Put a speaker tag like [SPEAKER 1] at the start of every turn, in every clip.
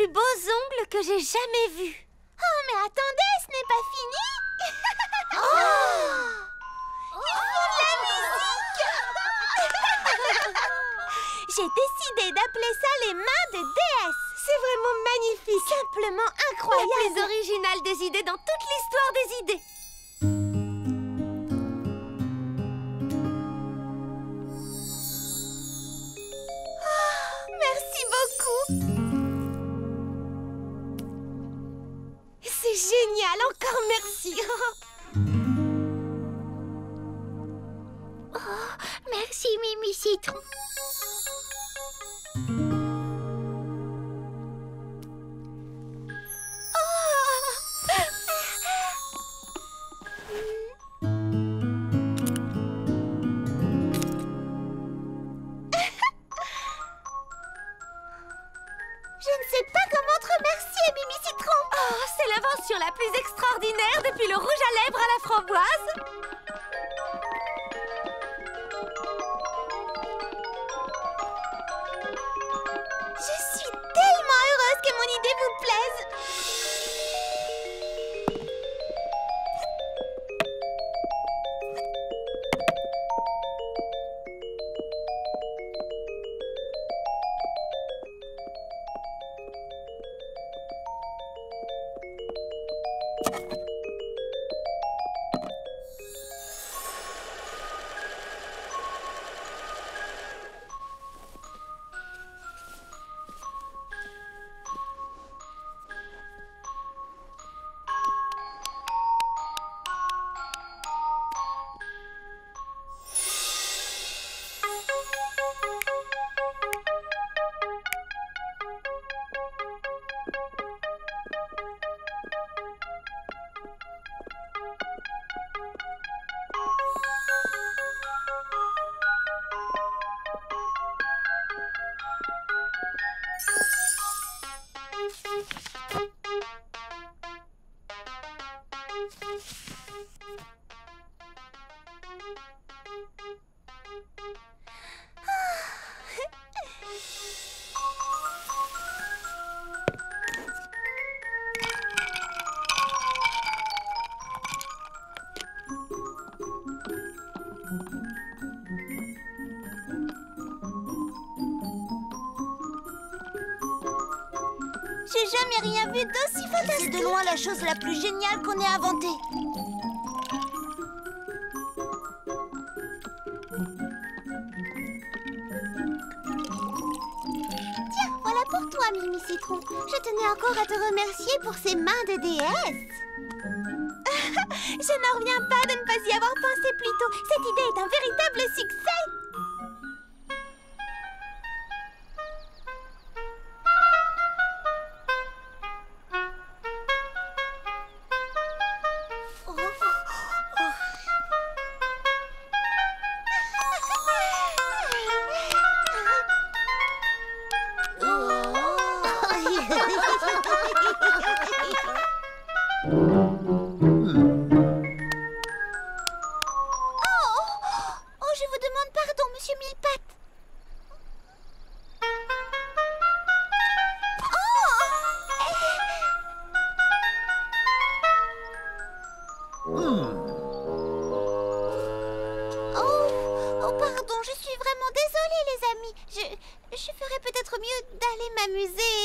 [SPEAKER 1] plus beaux ongles que j'ai jamais vus.
[SPEAKER 2] Oh, mais attendez, ce n'est pas fini. Oh, ils font de la musique. J'ai décidé d'appeler ça les mains de déesse.
[SPEAKER 1] C'est vraiment magnifique.
[SPEAKER 2] Simplement incroyable.
[SPEAKER 1] La plus originale des idées dans toute l'histoire des idées.
[SPEAKER 2] Merci beaucoup.
[SPEAKER 1] C'est génial, encore merci.
[SPEAKER 2] Oh, merci Mimi Citron. Je ne sais pas comment te remercier, Mimi Citron.
[SPEAKER 1] Oh, c'est l'invention la plus extraordinaire depuis le rouge à lèvres à la framboise.
[SPEAKER 2] Je suis tellement heureuse que mon idée vous plaise. J'ai jamais rien vu d'aussi fantastique. C'est de loin la chose la plus géniale qu'on ait inventée. Tiens, voilà pour toi, Mimi Citron. Je tenais encore à te remercier pour ces mains de déesse. Je n'en reviens pas de ne pas y avoir pensé plus tôt. Cette idée est un véritable succès. Je vous demande pardon, Monsieur Millepattes. Oh, pardon, je suis vraiment désolée, les amis. Je ferais peut-être mieux d'aller m'amuser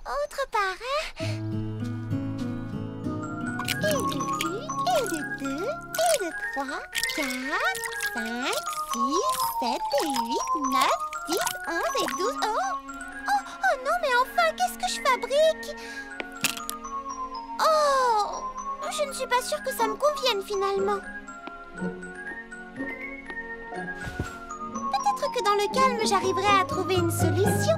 [SPEAKER 2] autre part, hein? Et de une, et de deux, et de trois, 4, 5, 6, 7 et 8, 9, 10, 11 et 12. Oh non, mais enfin, qu'est-ce que je fabrique? Oh, je ne suis pas sûre que ça me convienne finalement. Peut-être que dans le calme, j'arriverai à trouver une solution.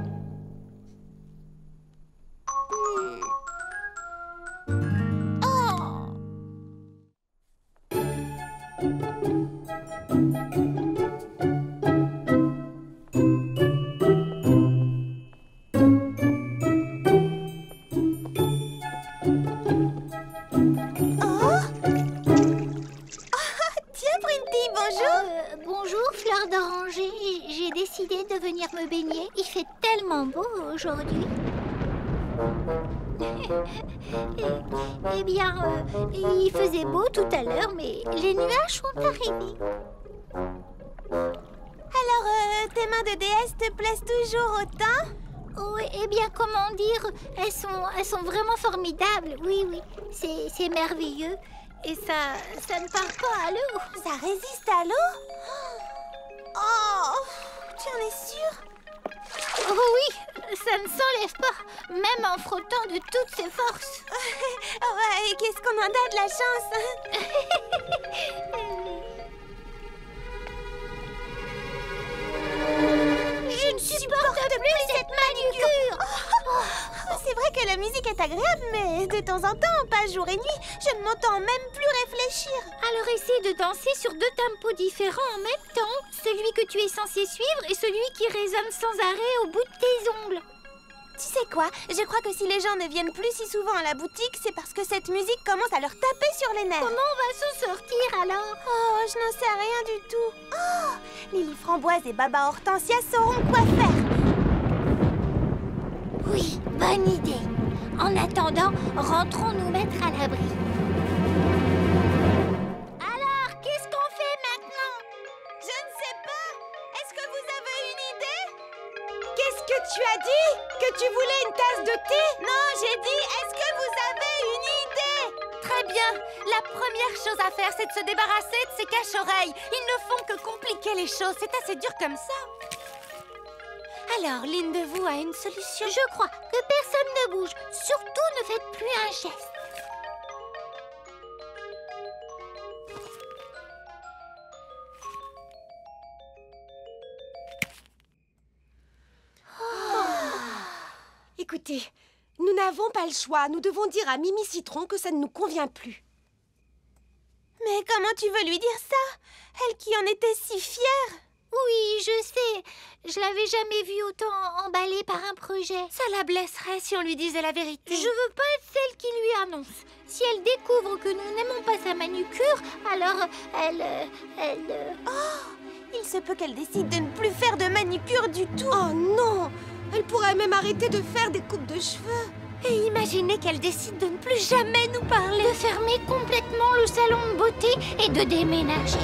[SPEAKER 2] Bonjour, fleur d'oranger. J'ai décidé de venir me baigner. Il fait tellement beau aujourd'hui. Eh bien, il faisait beau tout à l'heure, mais les nuages sont arrivés.
[SPEAKER 1] Alors, tes mains de déesse te plaisent toujours autant?
[SPEAKER 2] Oui, eh bien, comment dire, elles sont vraiment formidables. Oui, oui, c'est merveilleux. Et ça ne part pas à l'eau.
[SPEAKER 1] Ça résiste à l'eau? Oh, tu en es sûre?
[SPEAKER 2] Oh oui, ça ne s'enlève pas, même en frottant de toutes ses forces.
[SPEAKER 1] Ouais, qu'est-ce qu'on en a de la chance.
[SPEAKER 2] Je ne supporte plus cette manucure.
[SPEAKER 1] C'est vrai que la musique est agréable, mais de temps en temps, pas jour et nuit, je ne m'entends même plus réfléchir.
[SPEAKER 2] Alors essaie de danser sur deux tempos différents en même temps. Celui que tu es censé suivre et celui qui résonne sans arrêt au bout de tes ongles.
[SPEAKER 1] Tu sais quoi? Je crois que si les gens ne viennent plus si souvent à la boutique, c'est parce que cette musique commence à leur taper sur les nerfs.
[SPEAKER 2] Comment on va s'en sortir alors?
[SPEAKER 1] Oh, je n'en sais rien du tout. Oh, Lily Framboise et Baba Hortensia sauront quoi faire.
[SPEAKER 2] Oui, bonne idée. En attendant, rentrons nous mettre à l'abri. Alors, qu'est-ce qu'on fait maintenant?
[SPEAKER 1] Je ne sais pas. Est-ce que vous avez une idée? Qu'est-ce que tu as dit? Que tu voulais une tasse de thé? Non, j'ai dit, est-ce que vous avez une idée? Très bien. La première chose à faire, c'est de se débarrasser de ces cache-oreilles. Ils ne font que compliquer les choses. C'est assez dur comme ça. Alors, l'une de vous a une solution?
[SPEAKER 2] Je crois que personne ne bouge. Surtout, ne faites plus un geste.
[SPEAKER 1] Écoutez, nous n'avons pas le choix. Nous devons dire à Mimi Citron que ça ne nous convient plus. Mais comment tu veux lui dire ça? Elle qui en était si fière.
[SPEAKER 2] Oui, je sais. Je l'avais jamais vue autant emballée par un projet.
[SPEAKER 1] Ça la blesserait si on lui disait la vérité.
[SPEAKER 2] Je veux pas être celle qui lui annonce. Si elle découvre que nous n'aimons pas sa manucure, alors
[SPEAKER 1] Oh, il se peut qu'elle décide de ne plus faire de manucure du tout. Oh non! Elle pourrait même arrêter de faire des coupes de cheveux. Et imaginez qu'elle décide de ne plus jamais nous parler.
[SPEAKER 2] De fermer complètement le salon de beauté et de déménager.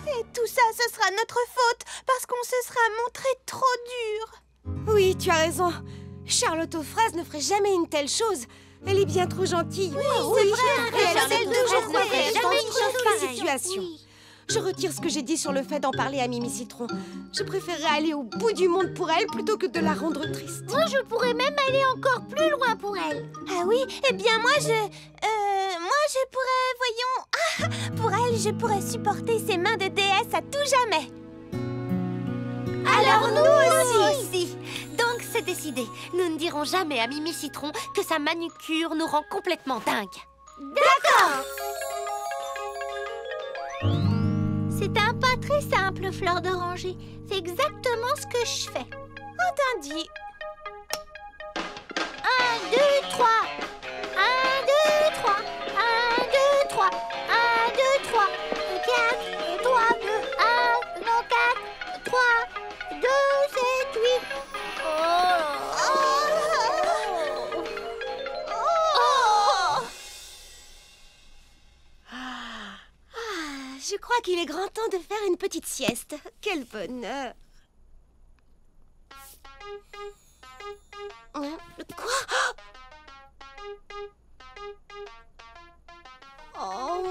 [SPEAKER 1] Et tout ça, ce sera notre faute, parce qu'on se sera montré trop dur. Oui, tu as raison. Charlotte aux fraises ne ferait jamais une telle chose. Elle est bien trop gentille. Oui, c'est vrai. Elle sait toujours quoi faire dans toutes les situations.
[SPEAKER 2] Oui.
[SPEAKER 1] Je retire ce que j'ai dit sur le fait d'en parler à Mimi Citron. Je préférerais aller au bout du monde pour elle plutôt que de la rendre triste.
[SPEAKER 2] Moi, je pourrais même aller encore plus loin pour elle.
[SPEAKER 1] Ah oui? Eh bien, moi, je pourrais, voyons... Ah, pour elle, je pourrais supporter ses mains de déesse à tout jamais. Alors nous aussi. Donc, c'est décidé. Nous ne dirons jamais à Mimi Citron que sa manucure nous rend complètement dingue. D'accord.
[SPEAKER 2] C'est un pas très simple, Fleur d'Oranger. C'est exactement ce que je fais.
[SPEAKER 1] Entendu.
[SPEAKER 2] 1, 2, 3. 1, 2, 3. 1, 2, 3. 1, 2, 3. 4, 3, 2, 1, non, 4, 3, 2, 7, 8.
[SPEAKER 1] Je crois qu'il est grand temps de faire une petite sieste. Quel bonheur. Quoi? Oh.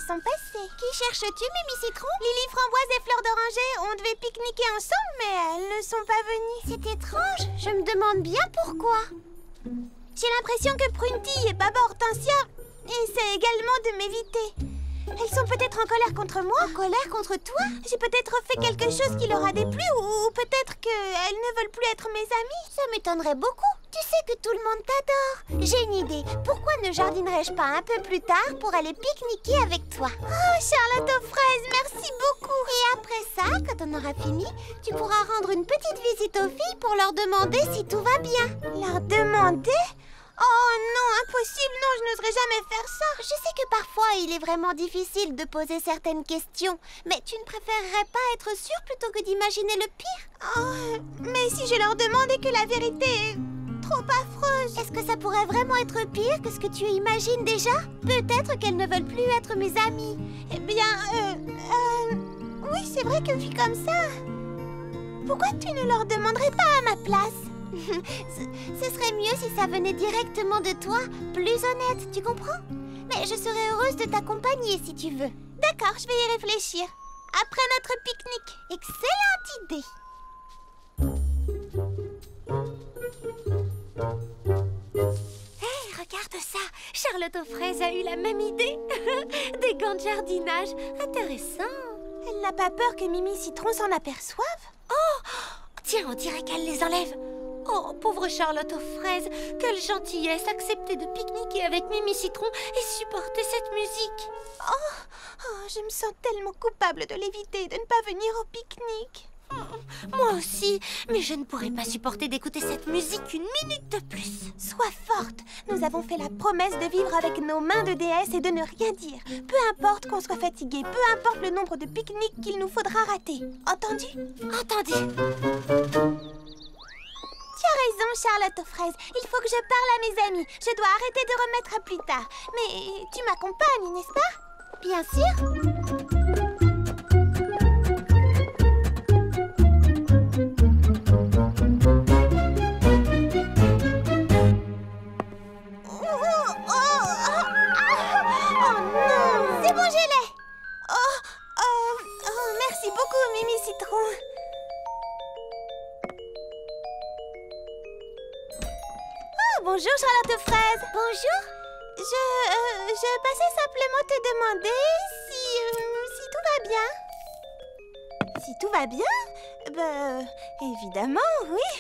[SPEAKER 1] Sont passées. Qui cherches-tu, Mimi Citron? Lily Framboise et Fleur d'Oranger, on devait pique-niquer ensemble, mais elles ne sont pas venues. C'est étrange, je me demande bien pourquoi. J'ai l'impression que Prunty et Baba Hortensia essaient également de m'éviter. Elles sont peut-être en colère contre moi. En colère contre toi? J'ai peut-être fait quelque chose qui leur a déplu, ou peut-être qu'elles ne veulent plus être mes amies. Ça m'étonnerait beaucoup.
[SPEAKER 2] Tu sais que tout le monde t'adore. J'ai une idée. Pourquoi ne jardinerais-je pas un peu plus tard pour aller pique-niquer avec toi?
[SPEAKER 1] Oh, Charlotte aux fraises, merci beaucoup.
[SPEAKER 2] Et après ça, quand on aura fini, tu pourras rendre une petite visite aux filles pour leur demander si tout va bien.
[SPEAKER 1] Leur demander? Oh non, impossible, non, je n'oserais jamais faire ça.
[SPEAKER 2] Je sais que parfois il est vraiment difficile de poser certaines questions, mais tu ne préférerais pas être sûre plutôt que d'imaginer le pire?
[SPEAKER 1] Oh, mais si je leur demandais que la vérité est trop affreuse.
[SPEAKER 2] Est-ce que ça pourrait vraiment être pire que ce que tu imagines déjà? Peut-être qu'elles ne veulent plus être mes amies.
[SPEAKER 1] Eh bien, oui, c'est vrai que vu comme ça, pourquoi tu ne leur demanderais pas à ma place?
[SPEAKER 2] Ce serait mieux si ça venait directement de toi, plus honnête, tu comprends? Mais je serais heureuse de t'accompagner si tu veux.
[SPEAKER 1] D'accord, je vais y réfléchir. Après notre pique-nique.
[SPEAKER 2] Excellente idée.
[SPEAKER 3] Hey, regarde ça! Charlotte aux fraises a eu la même idée. Des gants de jardinage. Intéressant.
[SPEAKER 1] Elle n'a pas peur que Mimi Citron s'en aperçoive?
[SPEAKER 3] Oh! Tiens, on dirait qu'elle les enlève. Oh, pauvre Charlotte aux fraises. Quelle gentillesse accepter de pique-niquer avec Mimi Citron et supporter cette musique.
[SPEAKER 1] Oh, je me sens tellement coupable de l'éviter et de ne pas venir au pique-nique.
[SPEAKER 3] Moi aussi, mais je ne pourrais pas supporter d'écouter cette musique une minute de plus.
[SPEAKER 1] Sois forte. Nous avons fait la promesse de vivre avec nos mains de déesse et de ne rien dire. Peu importe qu'on soit fatigué, peu importe le nombre de pique-niques qu'il nous faudra rater. Entendu?
[SPEAKER 3] Entendu.
[SPEAKER 1] Tu as raison, Charlotte aux fraises. Il faut que je parle à mes amis. Je dois arrêter de remettre à plus tard. Mais tu m'accompagnes, n'est-ce pas?
[SPEAKER 2] Bien sûr.
[SPEAKER 1] Merci beaucoup, Mimi Citron. Oh, bonjour, Charlotte aux fraises.
[SPEAKER 2] Bonjour.
[SPEAKER 1] Je passais simplement te demander si tout va bien. Si tout va bien? Évidemment, oui.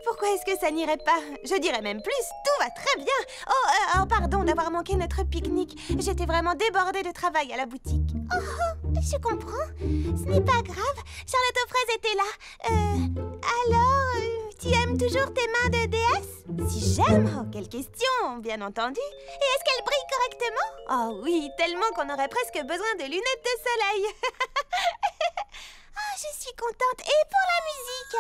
[SPEAKER 1] Pourquoi est-ce que ça n'irait pas? Je dirais même plus, tout va très bien. Oh, pardon d'avoir manqué notre pique-nique. J'étais vraiment débordée de travail à la boutique.
[SPEAKER 2] Oh, je comprends.
[SPEAKER 1] Ce n'est pas grave. Charlotte aux fraises était là. Alors, tu aimes toujours tes mains de déesse? Si j'aime? Oh, quelle question, bien entendu. Et est-ce qu'elles brillent correctement? Oh oui, tellement qu'on aurait presque besoin de lunettes de soleil. Ah, je suis contente. Et pour la musique?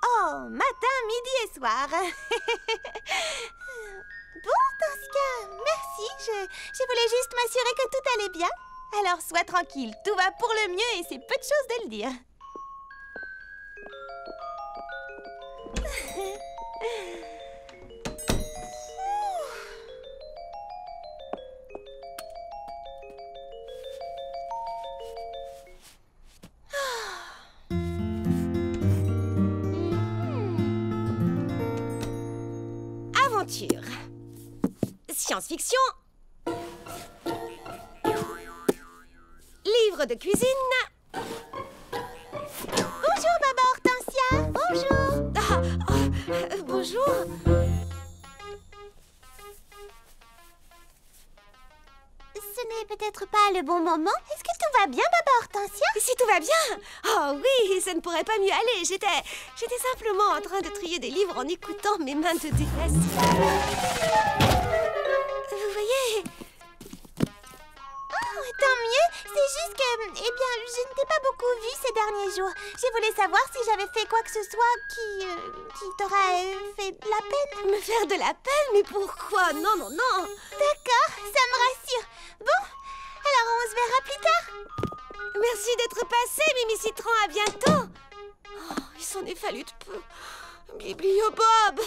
[SPEAKER 1] Oh, matin, midi et soir. Bon, dans ce cas, merci. Je voulais juste m'assurer que tout allait bien. Alors, sois tranquille. Tout va pour le mieux et c'est peu de choses de le dire.
[SPEAKER 3] Aventure. Science-fiction. Livre de cuisine.
[SPEAKER 1] Bonjour, Baba Hortensia. Bonjour.
[SPEAKER 3] Bonjour.
[SPEAKER 2] Ce n'est peut-être pas le bon moment.
[SPEAKER 1] Est-ce que tout va bien, Baba Hortensia?
[SPEAKER 3] Si tout va bien? Oh oui, ça ne pourrait pas mieux aller. J'étais simplement en train de trier des livres en écoutant mes mains de déesse. Vous voyez?
[SPEAKER 1] Oh, tant mieux. C'est juste que, je ne t'ai pas beaucoup vue ces derniers jours. Je voulais savoir si j'avais fait quoi que ce soit qui t'aurait fait de la peine.
[SPEAKER 3] Me faire de la peine? Mais pourquoi? Non, non, non.
[SPEAKER 1] D'accord, ça me rassure. Bon, alors on se verra plus tard.
[SPEAKER 3] Merci d'être passé, Mimi Citron. À bientôt. Oh, il s'en est fallu de peu. Bibliobob.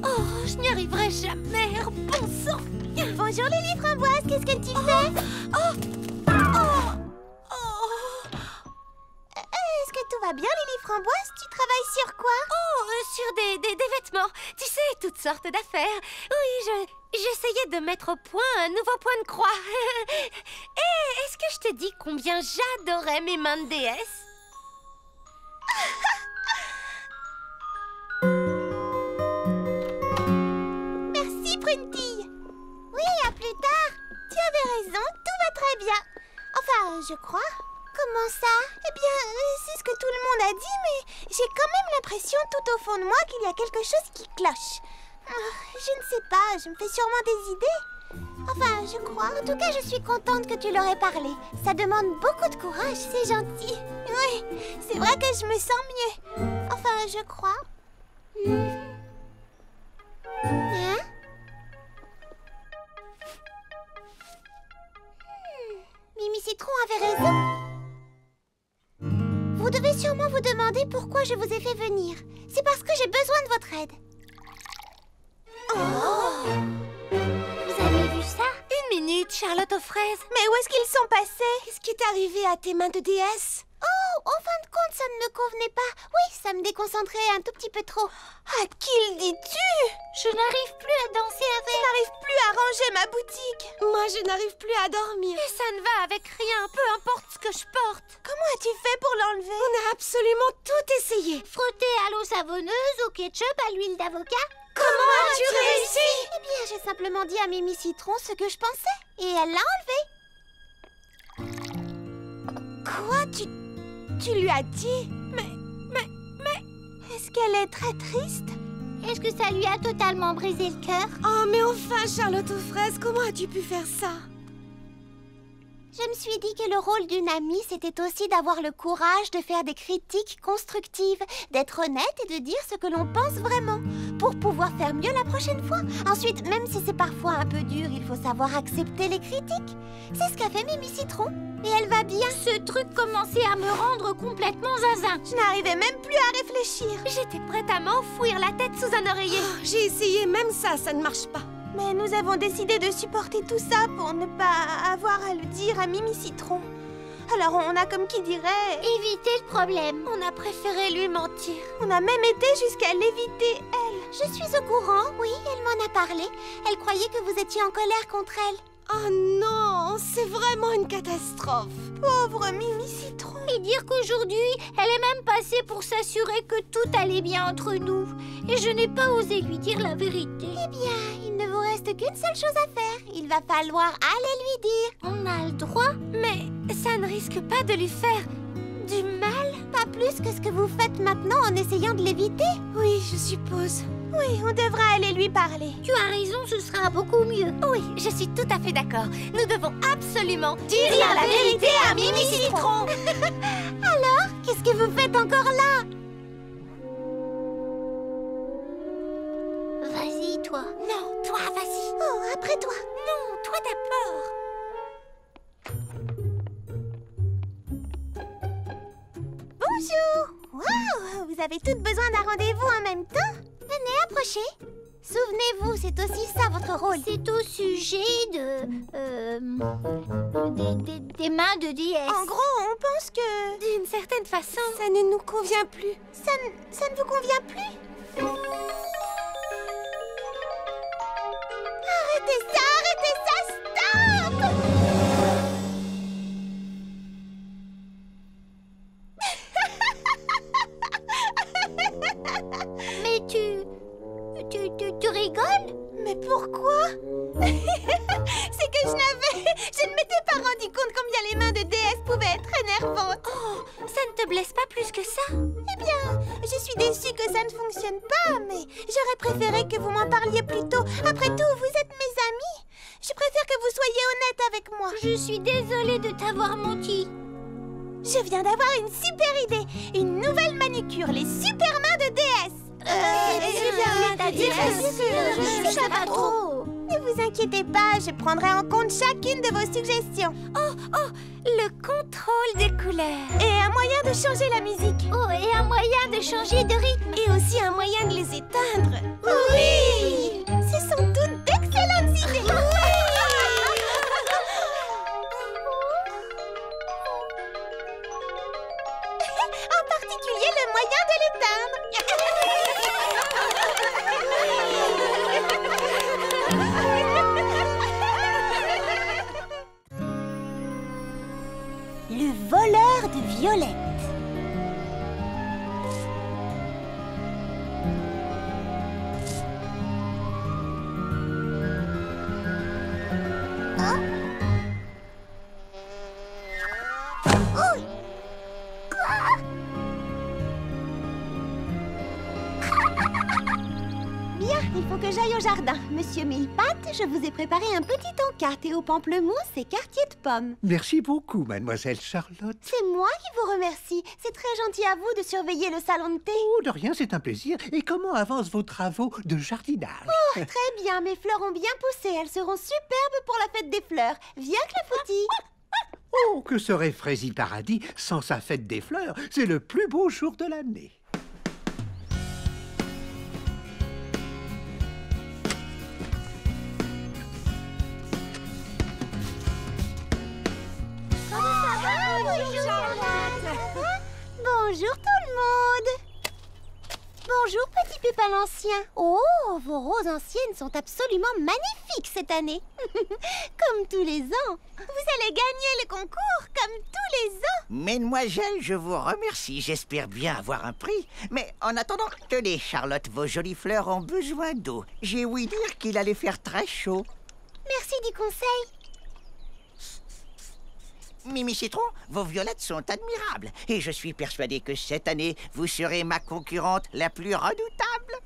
[SPEAKER 3] Oh, je n'y arriverai jamais. Bon sang.
[SPEAKER 1] Bonjour Lily Framboise, qu'est-ce que tu fais?
[SPEAKER 3] Oh.
[SPEAKER 1] Est-ce que tout va va bien, Lily Framboise? Tu travailles sur quoi?
[SPEAKER 3] Oh, sur des vêtements. Tu sais, toutes sortes d'affaires. Oui, j'essayais de mettre au point un nouveau point de croix. Et est-ce que je te dis combien j'adorais mes mains de déesse?
[SPEAKER 1] Merci, Prunty. Oui, à plus tard. Tu avais raison, tout va très bien. Enfin, je crois. Comment ça? Eh bien, c'est ce que tout le monde a dit, mais j'ai quand même l'impression tout au fond de moi qu'il y a quelque chose qui cloche. Je ne sais pas, je me fais sûrement des idées. Enfin, je crois. En tout cas, je suis contente que tu leur aies parlé. Ça demande beaucoup de courage, c'est gentil. Oui, c'est vrai que je me sens mieux. Enfin, je crois. Hein? Mimi Citron avait raison. Vous devez sûrement vous demander pourquoi je vous ai fait venir. C'est parce que j'ai besoin de votre aide. Oh! Vous avez vu ça?
[SPEAKER 3] Une minute, Charlotte aux fraises.
[SPEAKER 1] Mais où est-ce qu'ils sont passés? Qu'est-ce qui est arrivé à tes mains de déesse? Oh, en fin de compte, ça ne me convenait pas. Oui, ça me déconcentrait un tout petit peu trop. À qui le dis-tu?
[SPEAKER 2] Je n'arrive plus à danser avec.
[SPEAKER 1] Je n'arrive plus à ranger ma boutique. Moi, je n'arrive plus à dormir.
[SPEAKER 3] Et ça ne va avec rien, peu importe ce que je porte.
[SPEAKER 1] Comment as-tu fait pour l'enlever? On a absolument tout essayé.
[SPEAKER 2] Frotter à l'eau savonneuse, au ketchup, à l'huile d'avocat.
[SPEAKER 1] Comment as-tu réussi?
[SPEAKER 2] Eh bien, j'ai simplement dit à Mimi Citron ce que je pensais. Et elle l'a enlevé.
[SPEAKER 1] Quoi? Tu lui as dit? Mais... Est-ce qu'elle est très triste?
[SPEAKER 2] Est-ce que ça lui a totalement brisé le cœur?
[SPEAKER 1] Oh, mais enfin, Charlotte aux fraises, comment as-tu pu faire ça?
[SPEAKER 2] Je me suis dit que le rôle d'une amie, c'était aussi d'avoir le courage de faire des critiques constructives, d'être honnête et de dire ce que l'on pense vraiment, pour pouvoir faire mieux la prochaine fois. Ensuite, même si c'est parfois un peu dur, il faut savoir accepter les critiques. C'est ce qu'a fait Mimi Citron. Et elle va bien.
[SPEAKER 3] Ce truc commençait à me rendre complètement zinzin.
[SPEAKER 1] Je n'arrivais même plus à réfléchir.
[SPEAKER 3] J'étais prête à m'enfouir la tête sous un oreiller.
[SPEAKER 1] Oh, j'ai essayé, même ça ne marche pas. Mais nous avons décidé de supporter tout ça pour ne pas avoir à le dire à Mimi Citron. Alors on a, comme qui dirait...
[SPEAKER 2] Éviter le problème.
[SPEAKER 3] On a préféré lui mentir.
[SPEAKER 1] On a même été jusqu'à l'éviter, elle.
[SPEAKER 2] Je suis au courant, oui, elle m'en a parlé. Elle croyait que vous étiez en colère contre elle.
[SPEAKER 1] Oh non, c'est vraiment une catastrophe. Pauvre Mimi Citron.
[SPEAKER 2] Et dire qu'aujourd'hui, elle est même passée pour s'assurer que tout allait bien entre nous. Et je n'ai pas osé lui dire la vérité.
[SPEAKER 1] Eh bien, il ne vous reste qu'une seule chose à faire. Il va falloir aller lui dire.
[SPEAKER 2] On a le droit.
[SPEAKER 3] Mais ça ne risque pas de lui faire du mal?
[SPEAKER 1] Pas plus que ce que vous faites maintenant en essayant de l'éviter. Oui, je suppose. Oui, on devra aller lui parler.
[SPEAKER 2] Tu as raison, ce sera beaucoup mieux.
[SPEAKER 3] Oui, je suis tout à fait d'accord. Nous devons absolument
[SPEAKER 1] dire la vérité à Mimi Citron. Alors, qu'est-ce que vous faites encore là?
[SPEAKER 2] Vas-y, toi.
[SPEAKER 3] Non, toi, vas-y.
[SPEAKER 1] Oh, après toi.
[SPEAKER 3] Non, toi d'abord.
[SPEAKER 1] Bonjour. Waouh, vous avez toutes besoin d'un rendez-vous en même temps? Venez, approchez. Souvenez-vous, c'est aussi ça votre rôle.
[SPEAKER 2] C'est au sujet des mains de déesse.
[SPEAKER 1] En gros, on pense que...
[SPEAKER 3] D'une certaine façon...
[SPEAKER 1] Ça ne nous convient plus. Ça ne vous convient plus? Arrêtez ça, stop!
[SPEAKER 2] Mais tu rigoles?
[SPEAKER 1] Mais pourquoi? C'est que je ne m'étais pas rendu compte combien les mains de déesse pouvaient être énervantes.
[SPEAKER 3] Oh, ça ne te blesse pas plus que ça?
[SPEAKER 1] Eh bien, je suis déçue que ça ne fonctionne pas, mais j'aurais préféré que vous m'en parliez plus tôt. Après tout, vous êtes mes amis. Je préfère que vous soyez honnête avec moi.
[SPEAKER 2] Je suis désolée de t'avoir menti.
[SPEAKER 1] Je viens d'avoir une super idée. Une nouvelle manucure, les super mains de déesse.
[SPEAKER 2] Je sais pas trop.
[SPEAKER 1] Ne vous inquiétez pas, je prendrai en compte chacune de vos suggestions.
[SPEAKER 3] Oh, le contrôle des couleurs.
[SPEAKER 1] Et un moyen de changer la musique.
[SPEAKER 2] Oh, et un moyen de changer de rythme.
[SPEAKER 1] Et aussi un moyen de les éteindre. Oui! Ce sont toutes d'excellentes idées. En particulier
[SPEAKER 2] Le voleur de violettes. Bien, il faut que j'aille au jardin. Monsieur Millepattes, je vous ai préparé un petit encas, thé au pamplemousse et quartier de pommes.
[SPEAKER 4] Merci beaucoup, mademoiselle Charlotte.
[SPEAKER 2] C'est moi qui vous remercie. C'est très gentil à vous de surveiller le salon de thé.
[SPEAKER 4] Oh, de rien, c'est un plaisir. Et comment avancent vos travaux de jardinage?
[SPEAKER 2] Oh, très bien, mes fleurs ont bien poussé. Elles seront superbes pour la fête des fleurs. Viens, Clafoutis.
[SPEAKER 4] Oh, que serait Fraisy Paradis sans sa fête des fleurs? C'est le plus beau jour de l'année.
[SPEAKER 2] Bonjour tout le monde. Bonjour petit Pépin l'Ancien. Oh, vos roses anciennes sont absolument magnifiques cette année. Comme tous les ans.
[SPEAKER 1] Vous allez gagner le concours comme tous les ans.
[SPEAKER 5] Mesdemoiselles, je vous remercie. J'espère bien avoir un prix. Mais en attendant, tenez, Charlotte, vos jolies fleurs ont besoin d'eau. J'ai ouï dire qu'il allait faire très chaud.
[SPEAKER 2] Merci du conseil.
[SPEAKER 5] Mimi Citron, vos violettes sont admirables. Et je suis persuadée que cette année, vous serez ma concurrente la plus redoutable.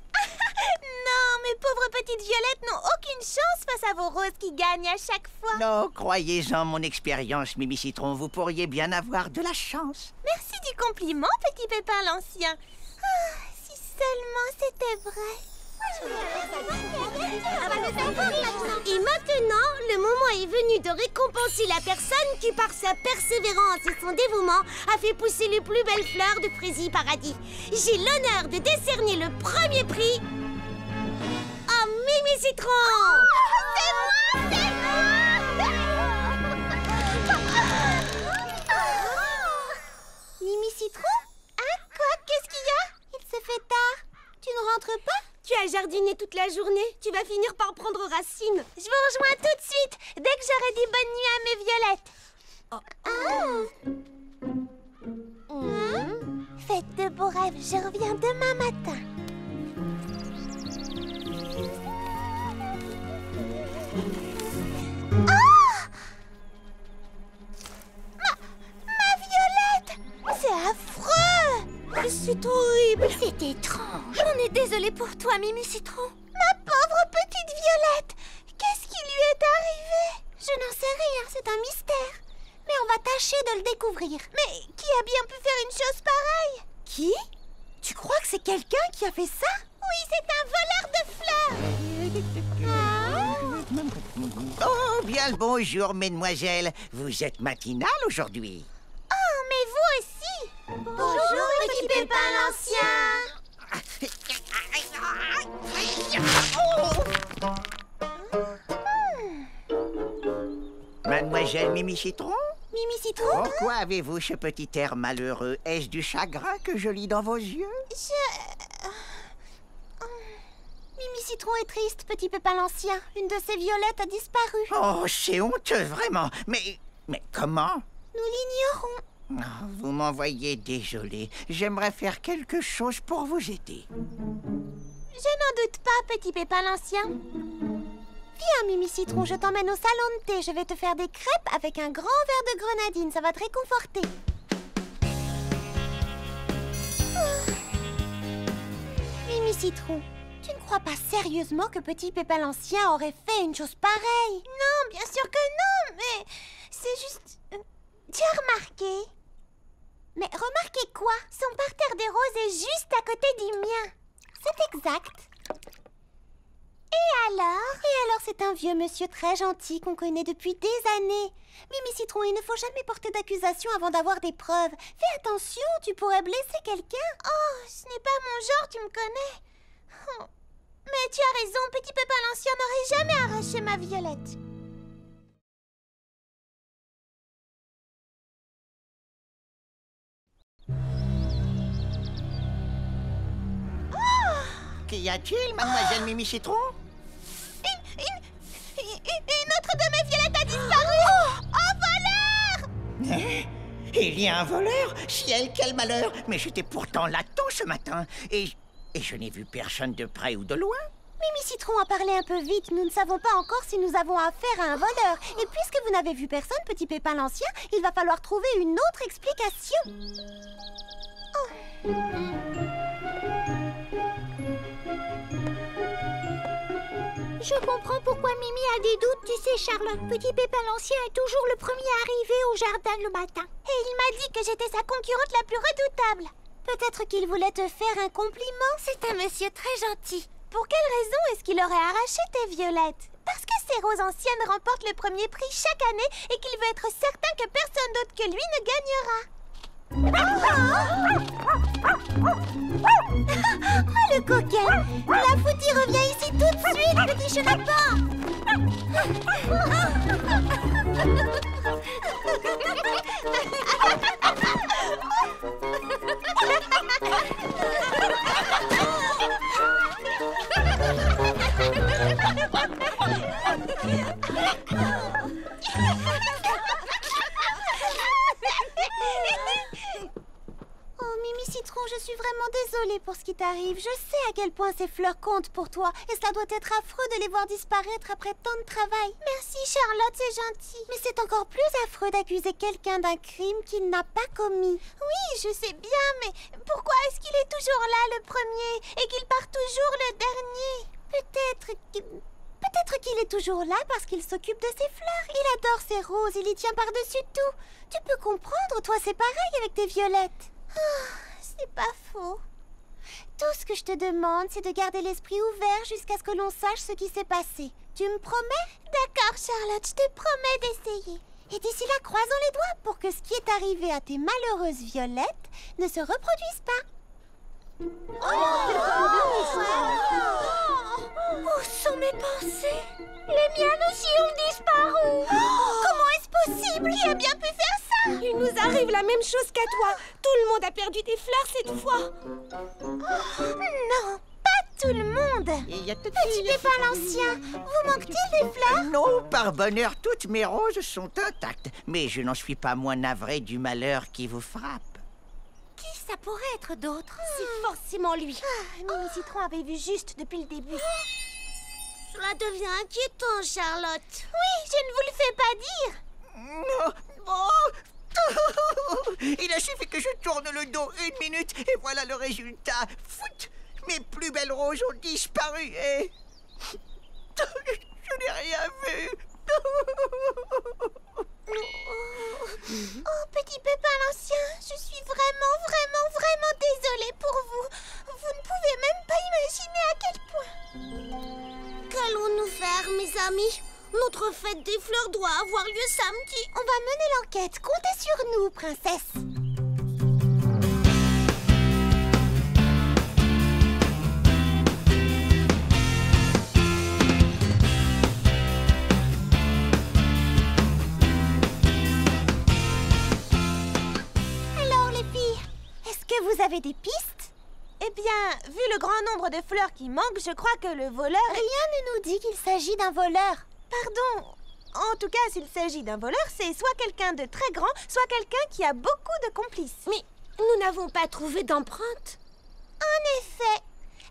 [SPEAKER 1] Non, mes pauvres petites violettes n'ont aucune chance face à vos roses qui gagnent à chaque fois.
[SPEAKER 5] Non, croyez-en mon expérience, Mimi Citron. Vous pourriez bien avoir de la chance.
[SPEAKER 1] Merci du compliment, petit Pépin l'Ancien. Ah, si seulement c'était vrai.
[SPEAKER 2] Et maintenant, le moment est venu de récompenser la personne qui, par sa persévérance et son dévouement, a fait pousser les plus belles fleurs de Fraisy Paradis. J'ai l'honneur de décerner le premier prix à Mimi Citron. Mimi Citron? Hein? Quoi? Qu'est-ce qu'il y a? Il se fait tard. Tu ne rentres pas? Tu as jardiné toute la journée. Tu vas finir par prendre racine.
[SPEAKER 1] Je vous rejoins tout de suite, dès que j'aurai dit bonne nuit à mes violettes. Faites de beaux rêves, je reviens demain matin. Ma violette! C'est affreux!
[SPEAKER 2] C'est horrible.
[SPEAKER 1] C'est étrange.
[SPEAKER 3] On est désolé pour toi, Mimi Citron.
[SPEAKER 1] Ma pauvre petite violette! Qu'est-ce qui lui est arrivé?
[SPEAKER 2] Je n'en sais rien, c'est un mystère. Mais on va tâcher de le découvrir.
[SPEAKER 1] Mais qui a bien pu faire une chose pareille?
[SPEAKER 2] Qui? Tu crois que c'est quelqu'un qui a fait ça?
[SPEAKER 1] Oui, c'est un voleur de fleurs!
[SPEAKER 5] Oh, bien le bonjour, mesdemoiselles. Vous êtes matinale aujourd'hui.
[SPEAKER 1] Oh, mais vous aussi!
[SPEAKER 2] Bonjour, petit Pépin l'Ancien.
[SPEAKER 5] Mademoiselle Mimi Citron?
[SPEAKER 2] Mimi Citron?
[SPEAKER 5] Pourquoi avez-vous ce petit air malheureux? Est-ce du chagrin que je lis dans vos yeux?
[SPEAKER 2] Mimi Citron est triste, petit Pépin l'Ancien. Une de ses violettes a disparu.
[SPEAKER 5] Oh, c'est honteux, vraiment. Mais comment?
[SPEAKER 2] Nous l'ignorons.
[SPEAKER 5] Oh, vous m'envoyez désolé. J'aimerais faire quelque chose pour vous aider.
[SPEAKER 1] Je n'en doute pas, petit Pépin l'Ancien.
[SPEAKER 2] Viens, Mimi Citron, je t'emmène au salon de thé. Je vais te faire des crêpes avec un grand verre de grenadine. Ça va te réconforter. Mimi Citron, tu ne crois pas sérieusement que petit Pépin l'Ancien aurait fait une chose pareille?
[SPEAKER 1] Non, bien sûr que non, mais c'est juste... Tu as remarqué?
[SPEAKER 2] Mais remarquez quoi?
[SPEAKER 1] Son parterre des roses est juste à côté du mien.
[SPEAKER 2] C'est exact.
[SPEAKER 1] Et alors?
[SPEAKER 2] Et alors, c'est un vieux monsieur très gentil qu'on connaît depuis des années. Mimi Citron, il ne faut jamais porter d'accusation avant d'avoir des preuves. Fais attention, tu pourrais blesser quelqu'un.
[SPEAKER 1] Oh, ce n'est pas mon genre, tu me connais. Oh. Mais tu as raison, petit Pépin l'Ancien n'aurait jamais arraché ma violette.
[SPEAKER 5] Qu'y a-t-il, mademoiselle Mimi Citron?
[SPEAKER 1] Une autre de mes violettes a disparu. Oh, voleur!
[SPEAKER 5] Il y a un voleur? Ciel, quel malheur! Mais j'étais pourtant là tôt ce matin, et je n'ai vu personne de près ou de loin.
[SPEAKER 2] Mimi Citron a parlé un peu vite. Nous ne savons pas encore si nous avons affaire à un voleur. Et puisque vous n'avez vu personne, Petit Pépin l'Ancien, il va falloir trouver une autre explication. Oh.
[SPEAKER 1] Je comprends pourquoi Mimi a des doutes, tu sais, Charlotte. Petit Pépin l'Ancien est toujours le premier arrivé au jardin le matin. Et il m'a dit que j'étais sa concurrente la plus redoutable.
[SPEAKER 2] Peut-être qu'il voulait te faire un compliment.
[SPEAKER 3] C'est un monsieur très gentil.
[SPEAKER 1] Pour quelle raison est-ce qu'il aurait arraché tes violettes? Parce que ces roses anciennes remportent le premier prix chaque année et qu'il veut être certain que personne d'autre que lui ne gagnera.
[SPEAKER 2] Oh, le coquin! La Foutie revient ici tout de suite, petit chenapan! Oh, Mimi Citron, je suis vraiment désolée pour ce qui t'arrive. Je sais à quel point ces fleurs comptent pour toi. Et cela doit être affreux de les voir disparaître après tant de travail.
[SPEAKER 1] Merci Charlotte, c'est gentil.
[SPEAKER 2] Mais c'est encore plus affreux d'accuser quelqu'un d'un crime qu'il n'a pas commis.
[SPEAKER 1] Oui, je sais bien, mais pourquoi est-ce qu'il est toujours là le premier et qu'il part toujours le dernier?
[SPEAKER 2] Peut-être qu'il est toujours là parce qu'il s'occupe de ses fleurs. Il adore ses roses, il y tient par-dessus tout. Tu peux comprendre, toi c'est pareil avec tes violettes.
[SPEAKER 1] C'est pas faux.
[SPEAKER 2] Tout ce que je te demande, c'est de garder l'esprit ouvert jusqu'à ce que l'on sache ce qui s'est passé. Tu me promets?
[SPEAKER 1] D'accord, Charlotte, je te promets d'essayer.
[SPEAKER 2] Et d'ici là, croisons les doigts pour que ce qui est arrivé à tes malheureuses violettes ne se reproduise pas.
[SPEAKER 3] Où sont mes pensées?
[SPEAKER 1] Les miennes aussi ont disparu. Comment est-ce possible? Qui a bien pu faire ça?
[SPEAKER 6] Il nous arrive la même chose qu'à toi. Tout le monde a perdu des fleurs cette fois.
[SPEAKER 1] Non, pas tout le monde.
[SPEAKER 2] Petit Pépin l'Ancien, vous manque-t-il des fleurs?
[SPEAKER 5] Non, par bonheur, toutes mes roses sont intactes. Mais je n'en suis pas moins navré du malheur qui vous frappe.
[SPEAKER 3] Qui ça pourrait être d'autre?
[SPEAKER 6] C'est forcément lui.
[SPEAKER 2] Mimi Citron avait vu juste depuis le début.
[SPEAKER 1] Cela devient inquiétant, Charlotte. Oui, je ne vous le fais pas dire.
[SPEAKER 5] Non. Oh. Il a suffi que je tourne le dos 1 minute et voilà le résultat. Fout! Mes plus belles roses ont disparu et... je n'ai rien vu.
[SPEAKER 1] Oh, Petit Pépin l'Ancien, je suis vraiment désolée pour vous. Vous ne pouvez même pas imaginer à quel point. Qu'allons-nous faire, mes amis? Notre fête des fleurs doit avoir lieu samedi.
[SPEAKER 2] On va mener l'enquête. Comptez sur nous, princesse. Alors, les filles, est-ce que vous avez des pistes?
[SPEAKER 1] Eh bien, vu le grand nombre de fleurs qui manquent, je crois que le voleur...
[SPEAKER 2] Rien ne nous dit qu'il s'agit d'un voleur.
[SPEAKER 1] Pardon. En tout cas, s'il s'agit d'un voleur, c'est soit quelqu'un de très grand, soit quelqu'un qui a beaucoup de complices.
[SPEAKER 6] Mais nous n'avons pas trouvé d'empreinte.
[SPEAKER 1] En effet,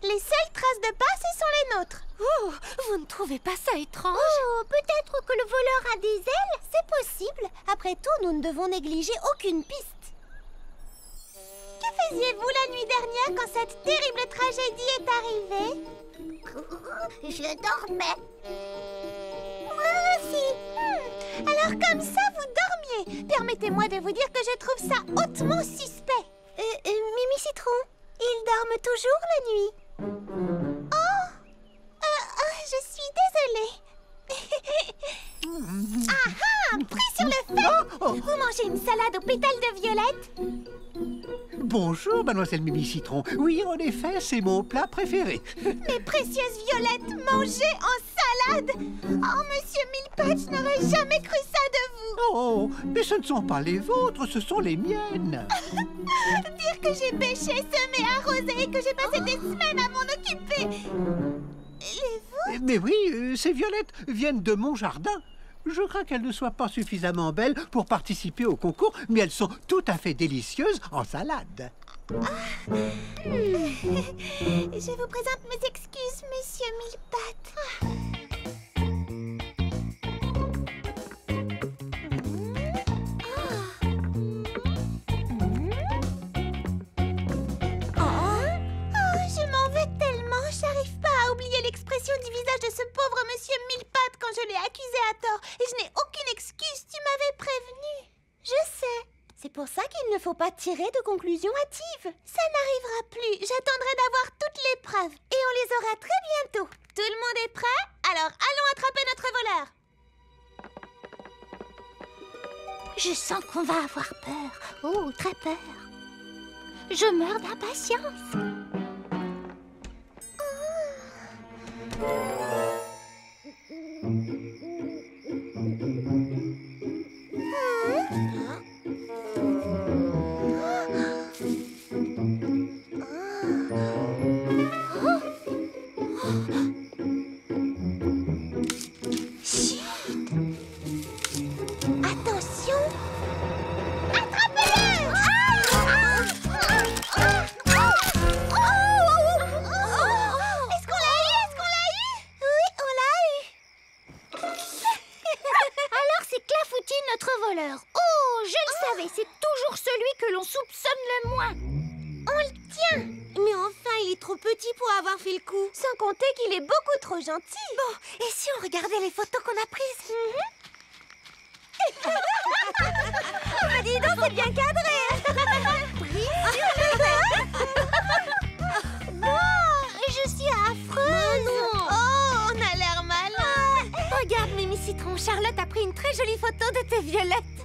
[SPEAKER 1] les seules traces de pas, ce sont les nôtres.
[SPEAKER 3] Oh, vous ne trouvez pas ça étrange?
[SPEAKER 2] Oh, peut-être que le voleur a des ailes? C'est possible. Après tout, nous ne devons négliger aucune piste.
[SPEAKER 1] Que faisiez-vous la nuit dernière quand cette terrible tragédie est arrivée?
[SPEAKER 2] Je dormais.
[SPEAKER 1] Moi aussi. Alors comme ça, vous dormiez. Permettez-moi de vous dire que je trouve ça hautement suspect.
[SPEAKER 2] Mimi Citron, ils dorment toujours la nuit.
[SPEAKER 1] Je suis désolée. Pris sur le fait. Vous mangez une salade aux pétales de violette?
[SPEAKER 4] Bonjour, mademoiselle Mimi Citron. Oui, en effet, c'est mon plat préféré.
[SPEAKER 1] Mes précieuses violettes mangées en salade. Oh, monsieur Milpatch n'aurait jamais cru ça de vous.
[SPEAKER 4] Oh, mais ce ne sont pas les vôtres, ce sont les miennes.
[SPEAKER 1] Dire que j'ai pêché, semé, arrosé et que j'ai passé des semaines à m'en occuper. Les vôtres?
[SPEAKER 4] Mais oui, ces violettes viennent de mon jardin. Je crains qu'elles ne soient pas suffisamment belles pour participer au concours, mais elles sont tout à fait délicieuses en salade.
[SPEAKER 1] Je vous présente mes excuses, Monsieur Mille-Pattes. Je m'en vais tellement, j'arrive pas à oublier l'expression du visage de ce pauvre Monsieur Mille-Pattes quand je l'ai accusé à tort. Et je n'ai aucune excuse, tu m'avais prévenu.
[SPEAKER 2] Je sais. C'est pour ça qu'il ne faut pas tirer de conclusions hâtives.
[SPEAKER 1] Ça n'arrivera plus, j'attendrai d'avoir toutes les preuves. Et on les aura très bientôt. Tout le monde est prêt? Alors allons attraper notre voleur.
[SPEAKER 3] Je sens qu'on va avoir peur. Oh, très peur. Je meurs d'impatience.
[SPEAKER 1] Attention! Est-ce qu'on l'a eu? Est-ce qu'on l'a eu? Oui, on l'a eu.
[SPEAKER 3] Alors c'est Clafoutis, notre voleur. Oh, je le savais, c'est toujours celui que l'on soupçonne le moins.
[SPEAKER 1] On le tient.
[SPEAKER 6] Mais enfin, il est trop petit pour avoir fait le coup.
[SPEAKER 1] Sans compter qu'il est beaucoup trop gentil.
[SPEAKER 3] Bon, et si on regardait les photos qu'on a prises?
[SPEAKER 1] Ah, dis donc, c'est bien cadré.
[SPEAKER 3] Je suis affreuse.
[SPEAKER 1] Oh, on a l'air malin.
[SPEAKER 3] Regarde, Mimi Citron, Charlotte a pris une très jolie photo de tes violettes.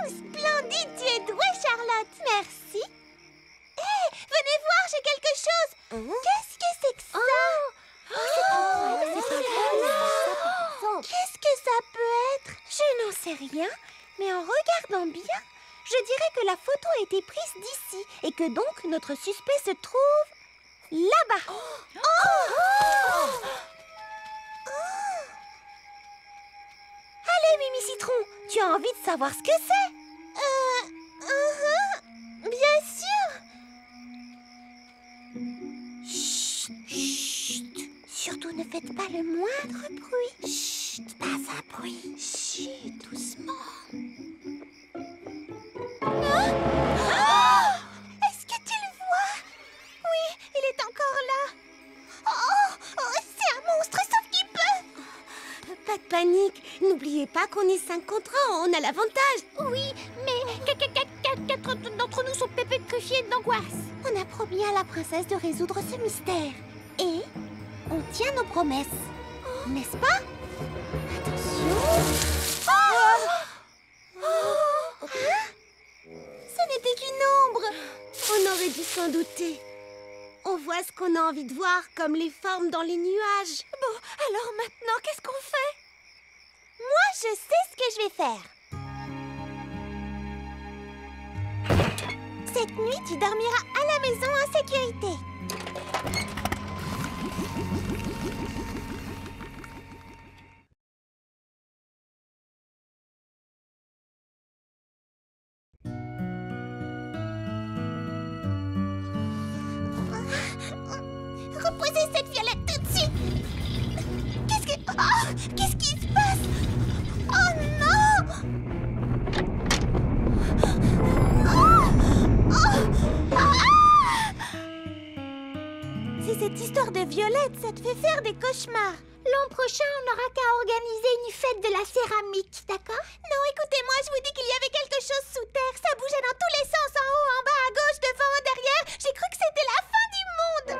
[SPEAKER 1] Splendide, tu es douée, Charlotte. Merci. Hé, venez voir, j'ai quelque chose. Qu'est-ce que c'est que ça? Qu'est-ce que ça peut être?
[SPEAKER 2] Je n'en sais rien, mais en regardant bien, je dirais que la photo a été prise d'ici et que donc notre suspect se trouve là-bas. Allez, Mimi Citron, tu as envie de savoir ce que c'est?
[SPEAKER 1] Bien sûr.
[SPEAKER 2] Chut, surtout ne faites pas le moindre bruit. Chut, pas un bruit. Chut, doucement.
[SPEAKER 1] Est-ce que tu le vois? Oui, il est encore là. Oh, c'est un monstre, sauf qu'il peut.
[SPEAKER 2] Pas de panique, n'oubliez pas qu'on est 5 contre 1, on a l'avantage.
[SPEAKER 3] Oui, mais 4 d'entre nous sont pépés de crufier d'angoisse.
[SPEAKER 2] On a promis à la princesse de résoudre ce mystère. Et on tient nos promesses. N'est-ce pas? Attention. Ce n'était qu'une ombre. On aurait dû s'en douter. On voit ce qu'on a envie de voir, comme les formes dans les nuages.
[SPEAKER 3] Bon, alors maintenant, qu'est-ce qu'on fait?
[SPEAKER 1] Moi, je sais ce que je vais faire. Cette nuit, tu dormiras à la maison en sécurité. Reposez cette violette tout de suite. Qu'est-ce qui se passe? Oh non! C'est cette histoire de violette, ça te fait faire des cauchemars.
[SPEAKER 3] L'an prochain, on n'aura qu'à organiser une fête de la céramique, d'accord?
[SPEAKER 1] Non, écoutez-moi, je vous dis qu'il y avait quelque chose sous terre. Ça bougeait dans tous les sens, en haut, en bas, à gauche, devant, derrière. J'ai cru que c'était la fin du monde.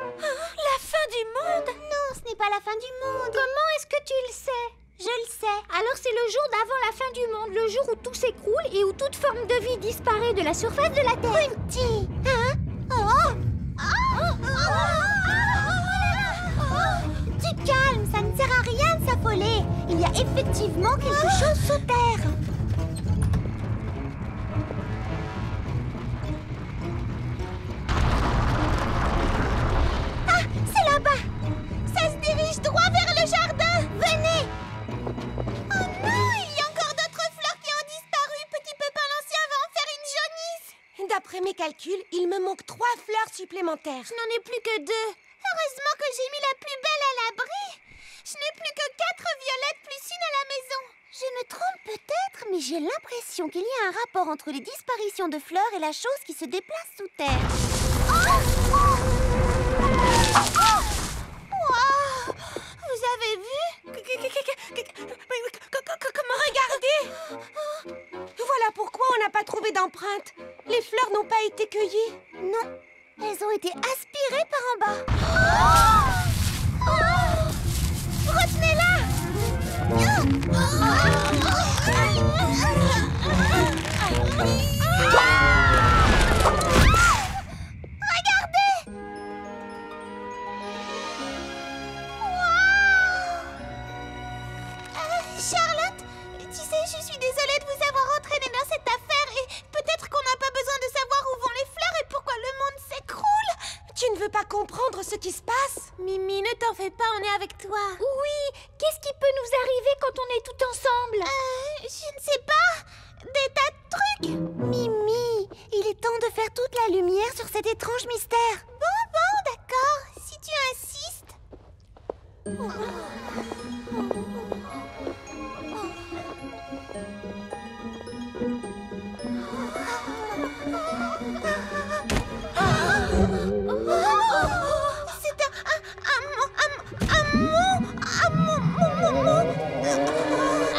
[SPEAKER 3] La fin du monde?
[SPEAKER 1] Non, ce n'est pas la fin du monde.
[SPEAKER 3] Comment est-ce que tu le sais?
[SPEAKER 1] Je le sais.
[SPEAKER 3] Alors c'est le jour d'avant la fin du monde, le jour où tout s'écroule et où toute forme de vie disparaît de la surface de la Terre.
[SPEAKER 1] Petit. Hein?
[SPEAKER 2] Tu calmes, ça ne sert à rien de s'affoler. Il y a effectivement quelque chose sous terre.
[SPEAKER 1] Ah, c'est là-bas. Ça se dirige droit vers le jardin. Venez. Oh non, il y
[SPEAKER 6] D'après mes calculs, il me manque 3 fleurs supplémentaires.
[SPEAKER 1] Je n'en ai plus que 2. Heureusement que j'ai mis la plus belle à l'abri. Je n'ai plus que 4 violettes plus une à la maison.
[SPEAKER 2] Je me trompe peut-être, mais j'ai l'impression qu'il y a un rapport entre les disparitions de fleurs et la chose qui se déplace sous terre.
[SPEAKER 1] Wow. Vous avez vu?
[SPEAKER 6] Comment regarder? Voilà pourquoi on n'a pas trouvé d'empreinte. Les fleurs n'ont pas été cueillies.
[SPEAKER 2] Non, elles ont été aspirées par en bas.
[SPEAKER 1] Retenez-la! Regardez! Charlotte, tu sais, je suis désolée de vous avoir entraîné dans cette affaire et peut-être qu'on n'a pas besoin de savoir où vont les fleurs et pourquoi le monde s'écroule.
[SPEAKER 6] Tu ne veux pas comprendre ce qui se passe?
[SPEAKER 1] Mimi, ne t'en fais pas, on est avec toi.
[SPEAKER 3] Oui, qu'est-ce qui peut nous arriver quand on est tout ensemble?
[SPEAKER 1] Je ne sais pas. Des tas de trucs.
[SPEAKER 2] Mimi, il est temps de faire toute la lumière sur cet étrange mystère.
[SPEAKER 1] Bon, d'accord, si tu insistes. C'est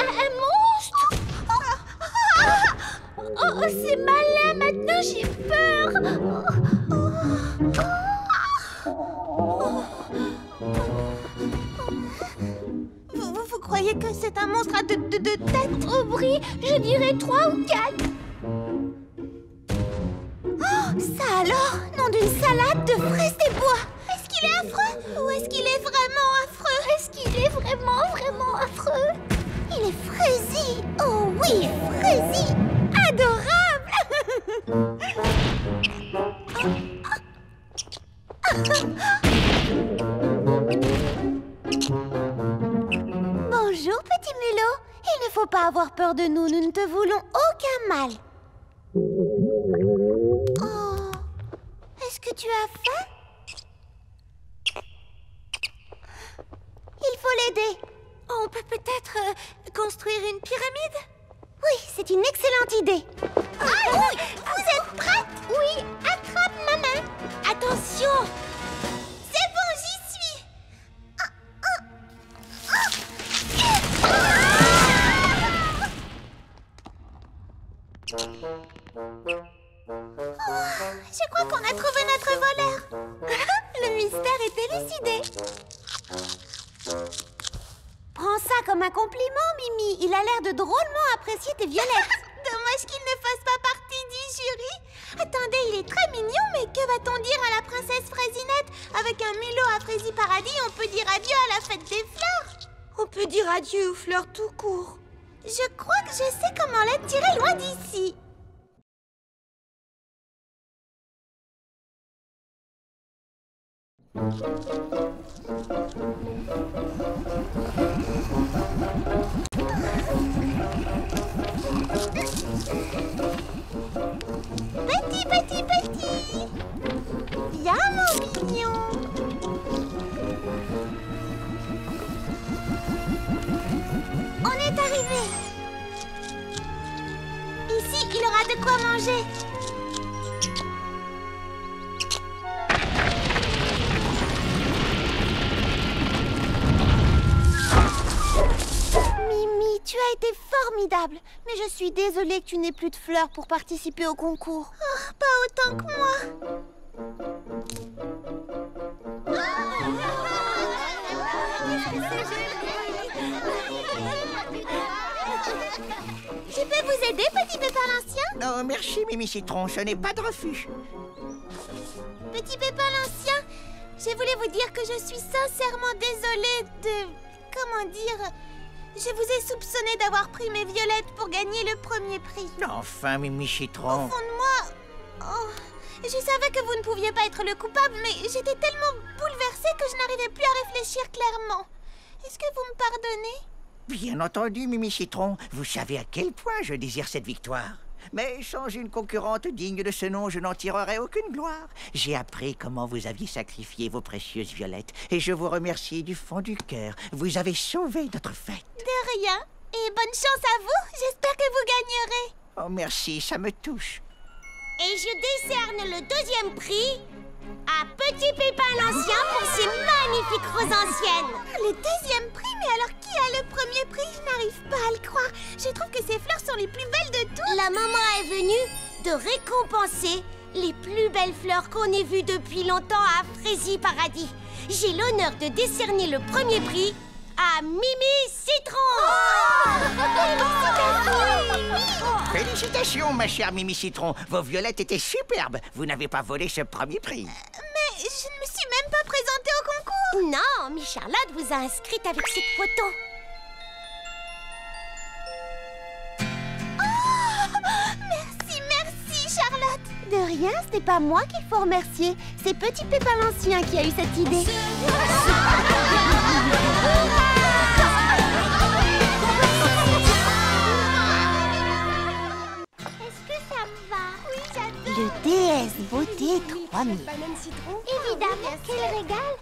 [SPEAKER 3] Un monstre? Oh, c'est malin, maintenant j'ai peur.
[SPEAKER 1] Vous croyez que c'est un monstre à deux têtes?
[SPEAKER 3] Aubry, je dirais 3 ou 4.
[SPEAKER 2] Ça alors, nom d'une salade de fraises des bois.
[SPEAKER 1] Est-ce qu'il est affreux? Ou est-ce qu'il est vraiment affreux?
[SPEAKER 3] Est-ce qu'il est vraiment affreux?
[SPEAKER 2] Il est fraisi. Oh oui, fraisi. Adorable. Bonjour, petit mulot. Il ne faut pas avoir peur de nous. Nous ne te voulons aucun mal. Oh, est-ce que tu as faim? Il faut l'aider.
[SPEAKER 3] On peut peut-être construire une pyramide?
[SPEAKER 2] Oui, c'est une excellente idée.
[SPEAKER 1] Oui, vous êtes prête?
[SPEAKER 2] Oui, attrape ma main.
[SPEAKER 6] Attention!
[SPEAKER 1] C'est bon, j'y suis. Je crois qu'on a trouvé notre voleur.
[SPEAKER 2] Le mystère est élucidé. Prends ça comme un compliment, Mimi. Il a l'air de drôlement apprécier tes violettes.
[SPEAKER 1] Dommage qu'il ne fasse pas partie du jury. Attendez, il est très mignon, mais que va-t-on dire à la princesse Fraisinette? Avec un mulot à Fraisi Paradis, on peut dire adieu à la fête des fleurs.
[SPEAKER 6] On peut dire adieu aux fleurs tout court.
[SPEAKER 1] Je crois que je sais comment l'attirer loin d'ici. Petit. Viens, mon mignon. On est arrivé. Ici, il aura de quoi manger.
[SPEAKER 2] Mimi, tu as été formidable. Mais je suis désolée que tu n'aies plus de fleurs pour participer au concours.
[SPEAKER 1] Oh, pas autant que moi. Je peux vous aider, petit pépin l'ancien?
[SPEAKER 5] Non, merci, Mimi Citron, je n'ai pas de refus.
[SPEAKER 1] Petit pépin l'ancien, je voulais vous dire que je suis sincèrement désolée de... Comment dire? Je vous ai soupçonné d'avoir pris mes violettes pour gagner le premier prix.
[SPEAKER 5] Enfin, Mimi
[SPEAKER 1] Au
[SPEAKER 5] Citron.
[SPEAKER 1] fond de moi... Oh, je savais que vous ne pouviez pas être le coupable, mais j'étais tellement bouleversée que je n'arrivais plus à réfléchir clairement. Est-ce que vous me pardonnez?
[SPEAKER 5] Bien entendu, Mimi Citron, vous savez à quel point je désire cette victoire. Mais sans une concurrente digne de ce nom, je n'en tirerai aucune gloire. J'ai appris comment vous aviez sacrifié vos précieuses violettes et je vous remercie du fond du cœur. Vous avez sauvé notre fête.
[SPEAKER 1] De rien. Et bonne chance à vous. J'espère que vous gagnerez.
[SPEAKER 5] Oh, merci, ça me touche.
[SPEAKER 2] Et je décerne le deuxième prix à Petit Pépin l'Ancien pour ses magnifiques roses anciennes.
[SPEAKER 1] Le deuxième prix? Mais alors qui a le premier prix? Je n'arrive pas à le croire. Je trouve que ces fleurs sont les plus belles de toutes.
[SPEAKER 2] La maman est venue de récompenser les plus belles fleurs qu'on ait vues depuis longtemps à Fraisier Paradis. J'ai l'honneur de décerner le premier prix à Mimi Citron.
[SPEAKER 5] Félicitations, ma chère Mimi Citron. Vos violettes étaient superbes. Vous n'avez pas volé ce premier prix.
[SPEAKER 1] Mais je ne me suis même pas présentée au concours.
[SPEAKER 2] Non, mais Charlotte vous a inscrite avec cette photo.
[SPEAKER 1] Merci, Charlotte.
[SPEAKER 2] De rien, ce n'est pas moi qu'il faut remercier. C'est Petit Pépin l'Ancien qui a eu cette idée.
[SPEAKER 1] Est-ce que ça me va? Oui, j'adore.
[SPEAKER 2] Le DS Beauté 3000.
[SPEAKER 6] Banane citron.
[SPEAKER 1] Évidemment, quel régal.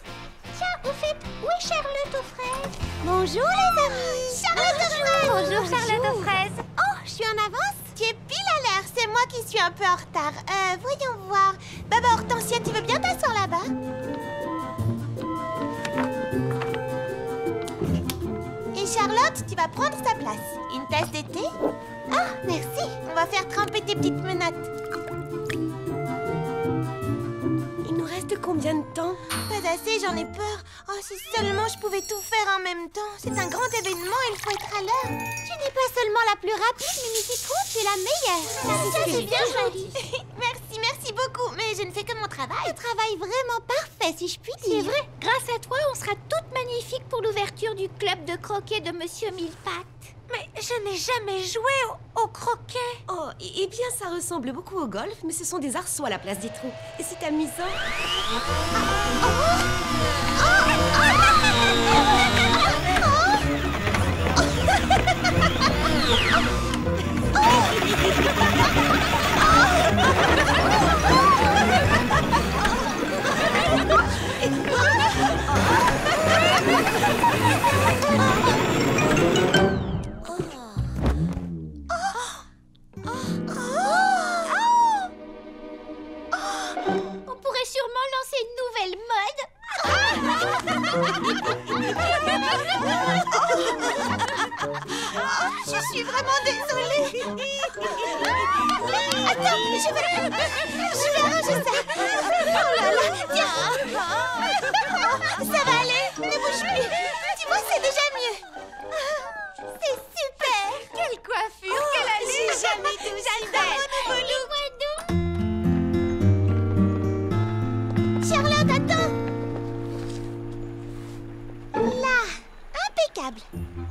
[SPEAKER 1] Tiens, au fait, où est Charlotte aux fraises?
[SPEAKER 2] Bonjour les amis.
[SPEAKER 1] Charlotte aux fraises.
[SPEAKER 3] Bonjour Charlotte aux fraises.
[SPEAKER 1] Oh, je suis en avance. Tu es pile à l'heure. C'est moi qui suis un peu en retard. Voyons voir. Baba Hortensia, tu veux bien t'asseoir là-bas? Et Charlotte, tu vas prendre sa place. Une tasse de thé? Ah, merci. On va faire tremper tes petites menottes.
[SPEAKER 6] Il nous reste combien de temps?
[SPEAKER 1] Pas assez, j'en ai peur. Oh, si seulement je pouvais tout faire en même temps. C'est un grand événement, il faut être à l'heure.
[SPEAKER 2] Tu n'es pas seulement la plus rapide, Mimi Citron, tu es la meilleure.
[SPEAKER 1] Ça, c'est bien joli. Merci beaucoup. Mais je ne fais que mon travail.
[SPEAKER 2] Un travail vraiment parfait, si je puis dire.
[SPEAKER 3] C'est vrai, grâce à toi, on sera toutes magnifiques pour l'ouverture du club de croquet de Monsieur Millepattes. Mais je n'ai jamais joué au croquet.
[SPEAKER 6] Oh, eh bien, ça ressemble beaucoup au golf, mais ce sont des arceaux à la place des trous. Et c'est amusant.
[SPEAKER 3] On pourrait sûrement lancer une nouvelle mode.
[SPEAKER 1] Je suis vraiment désolée. Attends, je vais arranger ça. Oh là là, tiens. Ça va aller, ne bouge plus. Tu vois, c'est déjà mieux. C'est super.
[SPEAKER 3] Quelle coiffure, quelle allure.
[SPEAKER 1] J'ai jamais tout j'adore. Charlotte, attends. Là, impeccable.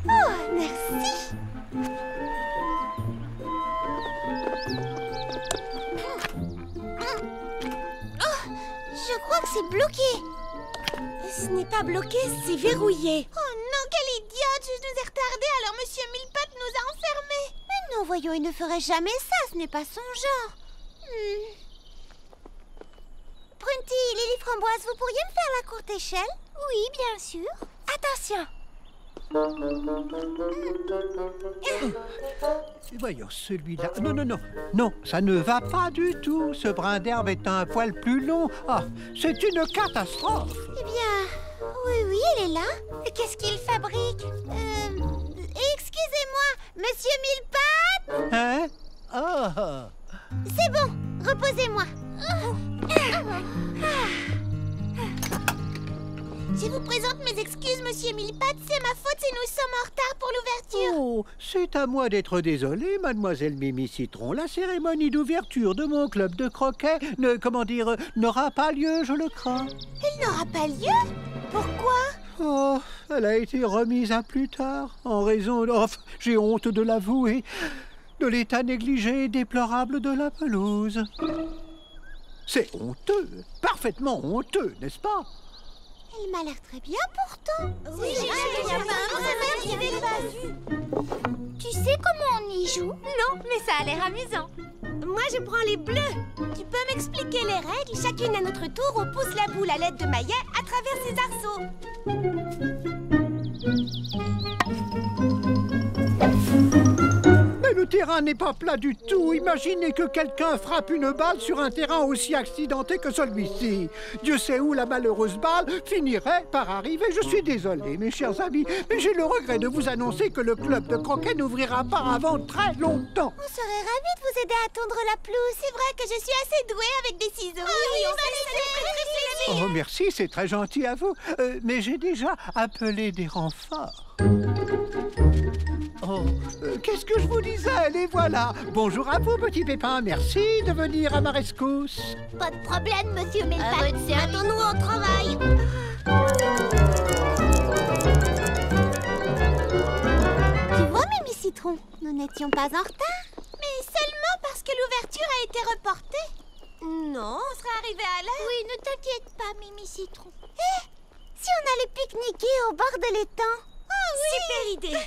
[SPEAKER 1] Oh, merci. Oh, je crois que c'est bloqué.
[SPEAKER 6] Ce n'est pas bloqué, c'est verrouillé.
[SPEAKER 1] Oh non, quelle idiote. Je nous ai retardés, alors Monsieur Millepattes nous a enfermés.
[SPEAKER 2] Mais non, voyons, il ne ferait jamais ça, ce n'est pas son genre. Prunty, Lily Framboise, vous pourriez me faire la courte échelle?
[SPEAKER 3] Oui, bien sûr. Attention.
[SPEAKER 4] Et voyons, celui-là... Non, ça ne va pas du tout. Ce brin d'herbe est un poil plus long. Ah, c'est une catastrophe.
[SPEAKER 2] Eh bien, oui, elle est là.
[SPEAKER 3] Qu'est-ce qu'il fabrique?
[SPEAKER 2] Excusez-moi, Monsieur Millepattes.
[SPEAKER 4] Hein? Ah.
[SPEAKER 2] C'est bon, reposez-moi.
[SPEAKER 1] Je vous présente mes excuses, Monsieur Millepattes. C'est ma faute si nous sommes en retard pour l'ouverture.
[SPEAKER 4] Oh, c'est à moi d'être désolé, mademoiselle Mimi Citron. La cérémonie d'ouverture de mon club de croquet n'aura pas lieu, je le crains.
[SPEAKER 1] Elle n'aura pas lieu? Pourquoi?
[SPEAKER 4] Oh, elle a été remise à plus tard, en raison, j'ai honte de l'avouer, de l'état négligé et déplorable de la pelouse. C'est honteux, parfaitement honteux, n'est-ce pas?
[SPEAKER 2] Il m'a l'air très bien pourtant.
[SPEAKER 1] Oui, j'ai pas vu.
[SPEAKER 2] Tu sais comment on y joue?
[SPEAKER 3] Non, mais ça a l'air amusant.
[SPEAKER 6] Moi, je prends les bleus.
[SPEAKER 1] Tu peux m'expliquer les règles?
[SPEAKER 6] Chacune à notre tour, on pousse la boule à l'aide de maillet à travers ses arceaux.
[SPEAKER 4] Mais le terrain n'est pas plat du tout. Imaginez que quelqu'un frappe une balle sur un terrain aussi accidenté que celui-ci. Dieu sait où la malheureuse balle finirait par arriver. Je suis désolé, mes chers amis, mais j'ai le regret de vous annoncer que le club de croquet n'ouvrira pas avant très longtemps.
[SPEAKER 2] On serait ravis de vous aider à tondre la pelouse.
[SPEAKER 1] C'est vrai que je suis assez douée avec des ciseaux.
[SPEAKER 2] Oui, on va
[SPEAKER 4] Oh, merci, c'est très gentil à vous. Mais j'ai déjà appelé des renforts. Oh, qu'est-ce que je vous disais? Les voilà. Bonjour à vous, petit pépin. Merci de venir à ma rescousse.
[SPEAKER 2] Pas de problème, monsieur Melpa.
[SPEAKER 1] À votre service.
[SPEAKER 2] Attends-nous au travail. Tu vois, Mimi Citron, nous n'étions pas en retard.
[SPEAKER 1] Mais seulement parce que l'ouverture a été reportée.
[SPEAKER 6] Non, on serait arrivé à l'heure.
[SPEAKER 2] Oui, ne t'inquiète pas, Mimi Citron. Si on allait pique-niquer au bord de l'étang?
[SPEAKER 6] Super idée.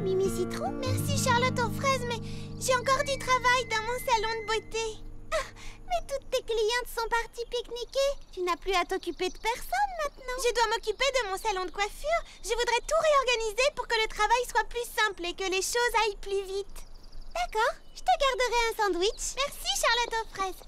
[SPEAKER 2] Mimi Citron?
[SPEAKER 1] Merci Charlotte aux fraises, mais j'ai encore du travail dans mon salon de beauté.
[SPEAKER 2] Mais toutes tes clientes sont parties pique-niquer. Tu n'as plus à t'occuper de personne maintenant.
[SPEAKER 1] Je dois m'occuper de mon salon de coiffure. Je voudrais tout réorganiser pour que le travail soit plus simple et que les choses aillent plus vite.
[SPEAKER 2] D'accord, je te garderai un sandwich.
[SPEAKER 1] Merci Charlotte aux fraises.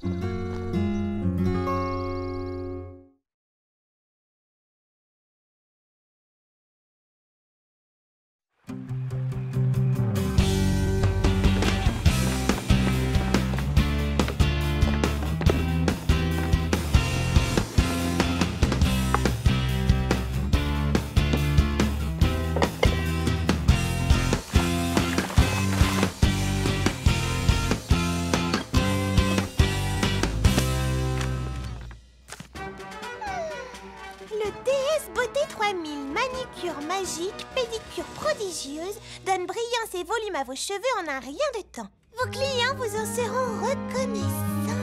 [SPEAKER 1] Manicure magique, pédicure prodigieuse, donne brillance et volume à vos cheveux en un rien de temps. Vos clients vous en seront reconnaissants.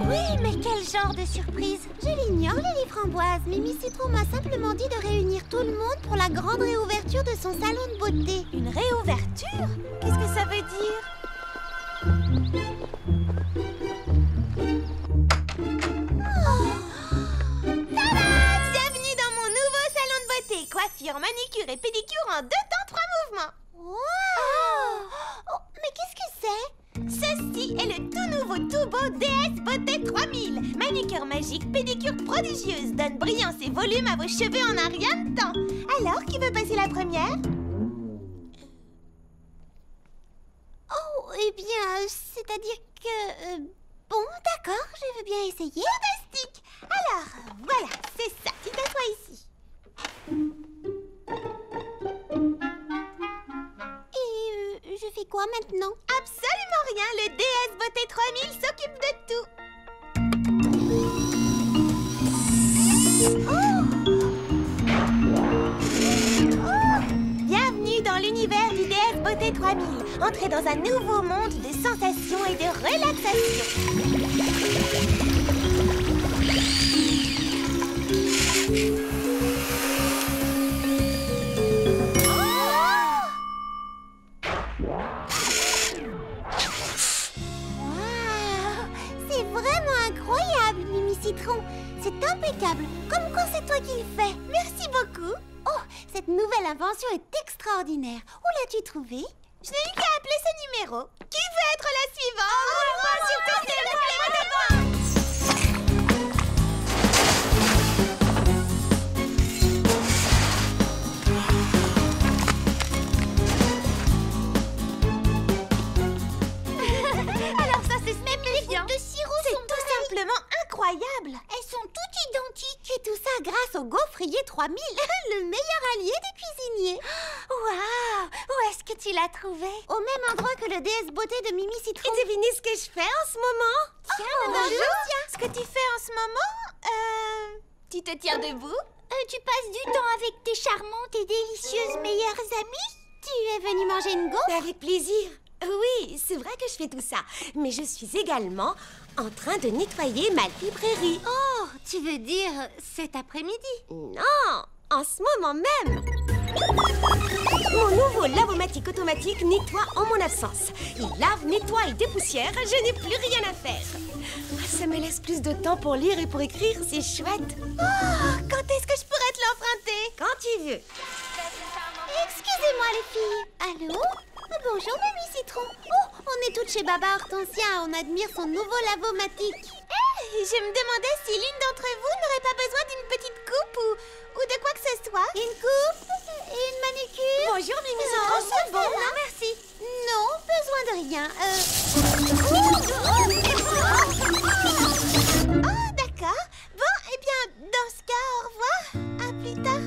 [SPEAKER 2] Oui, mais quel genre de surprise? Je l'ignore, Lily Framboise. Mimi Citron m'a simplement dit de réunir tout le monde pour la grande réouverture de son salon de beauté.
[SPEAKER 1] Une réouverture? Qu'est-ce que ça veut dire? Coiffure, manicure et pédicure en 2 temps 3 mouvements.
[SPEAKER 2] Wow! Oh, mais qu'est-ce que c'est?
[SPEAKER 1] Ceci est le tout nouveau, tout beau DS Beauté 3000. Manicure magique, pédicure prodigieuse, donne brillance et volume à vos cheveux en un rien de temps. Alors, qui veut passer la première?
[SPEAKER 2] Oh, eh bien, c'est-à-dire que... bon, d'accord, je veux bien essayer.
[SPEAKER 1] Fantastique! Alors, voilà, c'est ça. Tu t'assois ici.
[SPEAKER 2] Et je fais quoi maintenant?
[SPEAKER 1] Absolument rien. Le DS Beauté 3000 s'occupe de tout. Bienvenue dans l'univers du DS Beauté 3000. Entrez dans un nouveau monde de sensations et de relaxation.
[SPEAKER 2] C'est vraiment incroyable, Mimi Citron. C'est impeccable, comme quand c'est toi qui le fais.
[SPEAKER 1] Merci beaucoup.
[SPEAKER 2] Oh, cette nouvelle invention est extraordinaire. Où l'as-tu trouvée?
[SPEAKER 1] Je n'ai eu qu'à appeler ce numéro. Qui veut être la suivante? Moi, s'il te plaît,
[SPEAKER 3] Alors ça, c'est stupéfiant.
[SPEAKER 2] De sirop
[SPEAKER 1] c'est
[SPEAKER 2] sont
[SPEAKER 1] tout simplement incroyable.
[SPEAKER 2] Elles sont toutes identiques. Et tout ça grâce au gaufrier 3000, le meilleur allié des cuisiniers.
[SPEAKER 3] Waouh! Où est-ce que tu l'as trouvé?
[SPEAKER 2] Au même endroit que le DS Beauté de Mimi Citron.
[SPEAKER 6] Et devinez ce que je fais en ce moment?
[SPEAKER 1] Tiens, bonjour. Ce que tu fais en ce moment, tu te tiens debout?
[SPEAKER 2] Tu passes du temps avec tes charmantes et délicieuses meilleures amies?
[SPEAKER 1] Tu es venu manger une gaufre?
[SPEAKER 6] Avec plaisir. Oui, c'est vrai que je fais tout ça. Mais je suis également en train de nettoyer ma librairie.
[SPEAKER 3] Oh, tu veux dire cet après-midi?
[SPEAKER 6] Non, en ce moment même. Mon nouveau lavomatique automatique nettoie en mon absence. Il lave, nettoie et dépoussière. Je n'ai plus rien à faire. Ça me laisse plus de temps pour lire et pour écrire. C'est chouette.
[SPEAKER 1] Oh, quand est-ce que je pourrais te l'emprunter?
[SPEAKER 6] Quand tu veux.
[SPEAKER 1] Excusez-moi les filles. Allô? Bonjour Mamie Citron. Oh, on est toutes chez Baba Hortensia. On admire son nouveau lavomatique. Je me demandais si l'une d'entre vous n'aurait pas besoin d'une petite coupe ou de quoi que ce soit. Une coupe? Une manucure?
[SPEAKER 6] Bonjour Mimi
[SPEAKER 1] Non,
[SPEAKER 6] Citron,
[SPEAKER 1] c'est bon,
[SPEAKER 6] hein?
[SPEAKER 1] merci. Non, besoin de rien. Oh, d'accord. Bon, eh bien, dans ce cas, au revoir. À plus tard.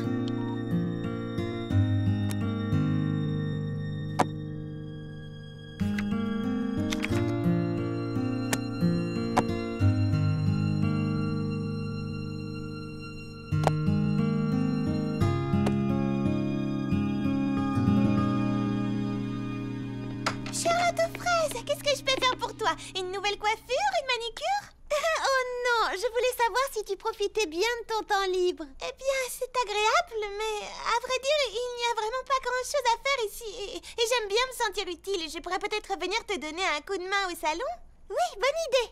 [SPEAKER 1] Charlotte aux fraises, qu'est-ce que je peux faire pour toi? Une nouvelle coiffure? Une manicure? Oh non, je voulais savoir si tu profitais bien de ton temps libre. Eh bien, c'est agréable, mais à vrai dire, il n'y a vraiment pas grand-chose à faire ici. Et j'aime bien me sentir utile. Je pourrais peut-être venir te donner un coup de main au salon. Oui, bonne idée.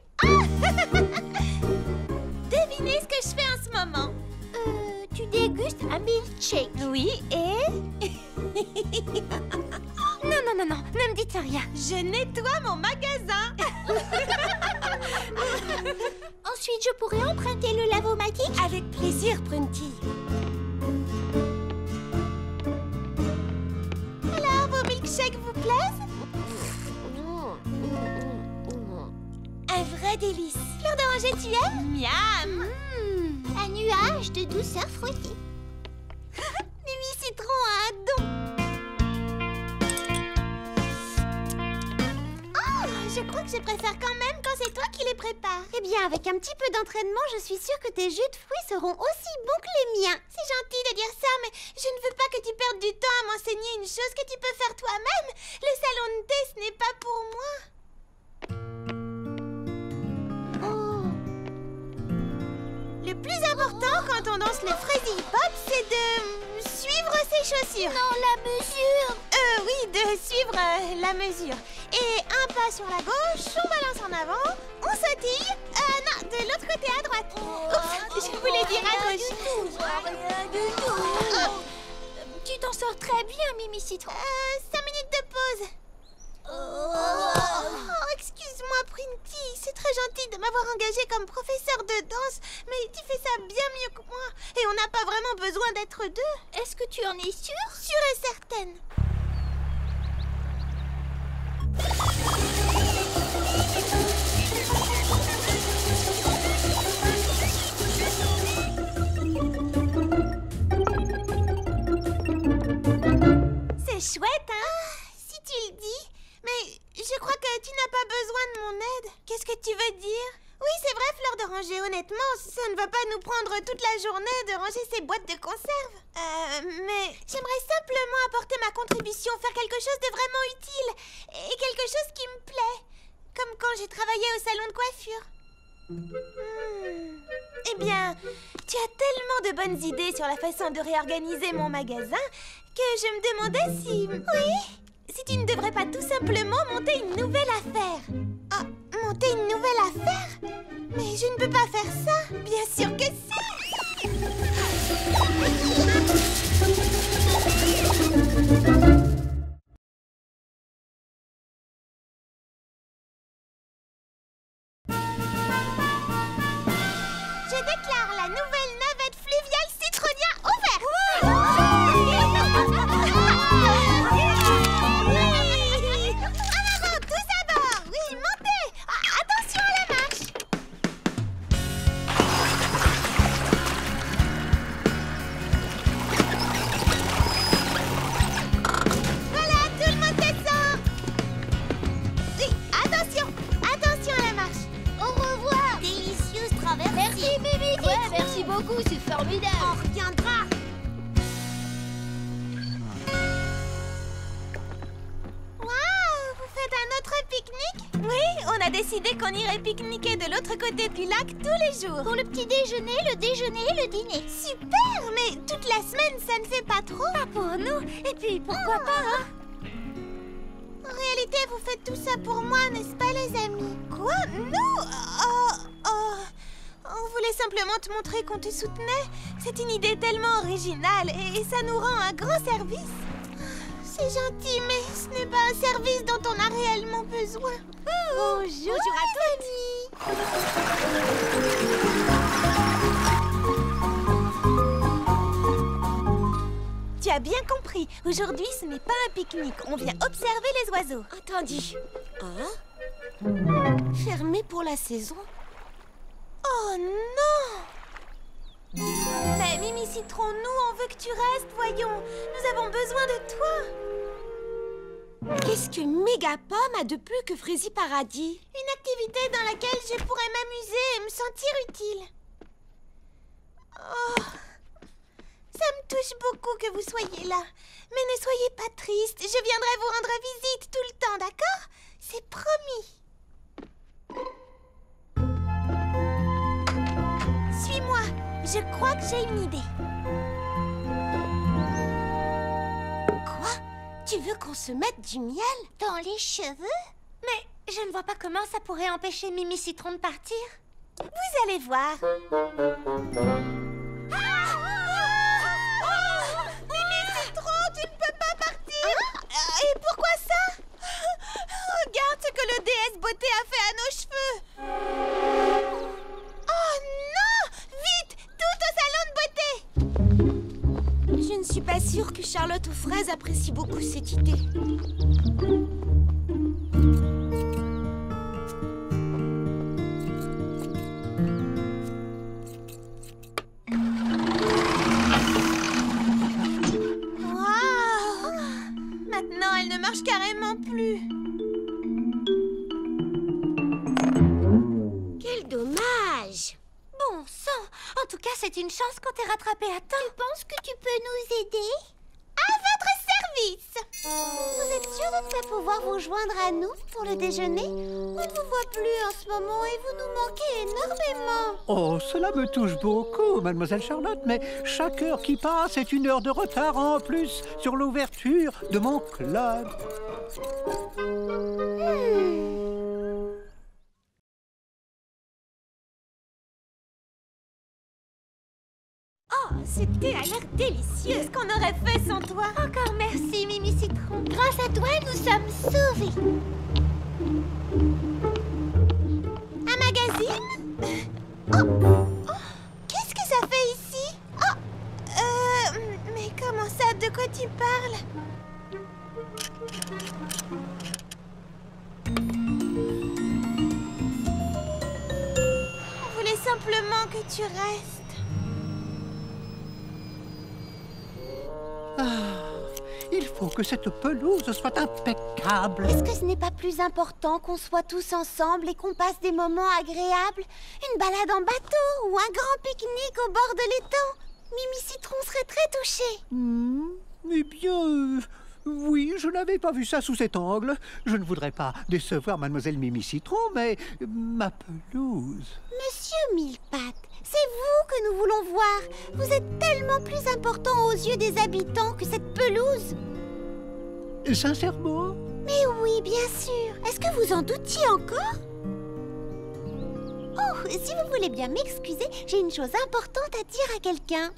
[SPEAKER 1] Devinez ce que je fais en ce moment. Tu dégustes un milkshake. Oui, et...
[SPEAKER 3] Non, non, non, non, ne me dites rien.
[SPEAKER 1] Je nettoie mon magasin. Ensuite, je pourrais emprunter le lavomatique.
[SPEAKER 6] Avec plaisir, Prunty.
[SPEAKER 1] Alors, vos milkshakes vous plaisent? Un vrai délice. Fleur d'oranger, tu aimes? Miam. Un nuage de douceur fruitée. Mimi Citron a un don. Je crois que je préfère quand même quand c'est toi qui les prépares. Eh bien, avec un petit peu d'entraînement, je suis sûre que tes jus de fruits seront aussi bons que les miens. C'est gentil de dire ça, mais je ne veux pas que tu perdes du temps à m'enseigner une chose que tu peux faire toi-même. Le salon de thé, ce n'est pas pour moi. Oh. Le plus important quand on danse le Freddy Hip-Hop, c'est de suivre ses chaussures. Non, la mesure. Oui, de suivre la mesure. Et un pas sur la gauche, on balance en avant, on sautille. Non, de l'autre côté à droite. Oups, je voulais dire à gauche. Rien du tout. Tu t'en sors très bien, Mimi Citron. 5 minutes de pause. Excuse-moi, Printy. C'est très gentil de m'avoir engagée comme professeur de danse, mais tu fais ça bien mieux que moi. Et on n'a pas vraiment besoin d'être deux. Est-ce que tu en es sûre? Sûre et certaine. C'est chouette, hein? Si tu le dis. Mais je crois que tu n'as pas besoin de mon aide. Qu'est-ce que tu veux dire? Oui, c'est vrai, Fleur d'oranger. Honnêtement, ça ne va pas nous prendre toute la journée de ranger ces boîtes de conserve. Mais j'aimerais simplement apporter ma contribution, faire quelque chose de vraiment utile. Et quelque chose qui me plaît. Comme quand j'ai travaillé au salon de coiffure. Eh bien, tu as tellement de bonnes idées sur la façon de réorganiser mon magasin que je me demandais si... Oui? Si tu ne devrais pas tout simplement monter une nouvelle affaire. Ah, monter une nouvelle affaire? Mais je ne peux pas faire ça. Bien sûr que si. Je déclare la nouvelle navette fluviale Citronia ouverte. En avant, tous à bord. Oui, montez. Attention à la marche. Voilà, tout le monde descend. Oui, attention. Attention à la marche. Au revoir. Délicieuse traversée. Merci, Mimi. Ouais, merci beaucoup, c'est formidable. On reviendra. pique-nique? Oui, on a décidé qu'on irait pique-niquer de l'autre côté du lac tous les jours.
[SPEAKER 2] Pour le petit déjeuner, le déjeuner et le dîner.
[SPEAKER 1] Super, mais toute la semaine, ça ne fait pas trop.
[SPEAKER 3] Pas pour nous. Et puis, pourquoi pas, hein?
[SPEAKER 1] En réalité, vous faites tout ça pour moi, n'est-ce pas, les amis? Quoi? Nous? On voulait simplement te montrer qu'on te soutenait. C'est une idée tellement originale et ça nous rend un grand service. C'est gentil, mais ce n'est pas un service dont on a réellement besoin.
[SPEAKER 6] Bonjour à tous.
[SPEAKER 1] Tu as bien compris. Aujourd'hui, ce n'est pas un pique-nique. On vient observer les oiseaux.
[SPEAKER 6] Attendez. Hein? Fermé pour la saison?
[SPEAKER 1] Oh non! Mais Mimi Citron, nous, on veut que tu restes, voyons. Nous avons besoin de toi.
[SPEAKER 6] Qu'est-ce que Mégapom a de plus que Frézy Paradis?
[SPEAKER 1] Une activité dans laquelle je pourrais m'amuser et me sentir utile. Oh, ça me touche beaucoup que vous soyez là. Mais ne soyez pas triste. Je viendrai vous rendre visite tout le temps, d'accord? C'est promis. Suis-moi. Je crois que j'ai une idée.
[SPEAKER 6] Quoi? Tu veux qu'on se mette du miel
[SPEAKER 2] Dans les cheveux?
[SPEAKER 3] Mais je ne vois pas comment ça pourrait empêcher Mimi Citron de partir.
[SPEAKER 1] Vous allez voir. Mimi Citron, tu ne peux pas partir. Et pourquoi ça? Regarde ce que le déesse beauté a fait à nos cheveux. Oh non! Vite! Tout au salon de beauté!
[SPEAKER 6] Je ne suis pas sûre que Charlotte aux fraises apprécie beaucoup cette idée.
[SPEAKER 1] Waouh! Maintenant, elle ne marche carrément plus.
[SPEAKER 6] Quel dommage!
[SPEAKER 3] Bon sang, en tout cas, c'est une chance qu'on t'ait rattrapé à temps.
[SPEAKER 2] Tu penses que tu peux nous aider?
[SPEAKER 1] À votre service!
[SPEAKER 2] Vous êtes sûr de ne pas pouvoir vous joindre à nous pour le déjeuner? On ne vous voit plus en ce moment et vous nous manquez énormément.
[SPEAKER 4] Oh, cela me touche beaucoup, mademoiselle Charlotte, mais chaque heure qui passe est une heure de retard en plus sur l'ouverture de mon club.
[SPEAKER 6] Oh, c'était à l'air délicieux!
[SPEAKER 1] Qu'est-ce qu'on aurait fait sans toi?
[SPEAKER 3] Encore merci, Mimi Citron.
[SPEAKER 2] Grâce à toi, nous sommes sauvés.
[SPEAKER 1] Un magazine? Oh, qu'est-ce que ça fait ici? Oh, mais comment ça? De quoi tu parles? On voulait simplement que tu restes.
[SPEAKER 4] Il faut que cette pelouse soit impeccable.
[SPEAKER 2] Est-ce que ce n'est pas plus important qu'on soit tous ensemble et qu'on passe des moments agréables? Une balade en bateau ou un grand pique-nique au bord de l'étang? Mimi Citron serait très touchée.
[SPEAKER 4] Eh bien, oui, je n'avais pas vu ça sous cet angle. Je ne voudrais pas décevoir mademoiselle Mimi Citron, mais ma pelouse...
[SPEAKER 2] Monsieur Millepattes, c'est vous que nous voulons voir. Vous êtes tellement plus important aux yeux des habitants que cette pelouse.
[SPEAKER 4] Sincèrement?
[SPEAKER 2] Mais oui, bien sûr. Est-ce que vous en doutiez encore? Oh, si vous voulez bien m'excuser, j'ai une chose importante à dire à quelqu'un.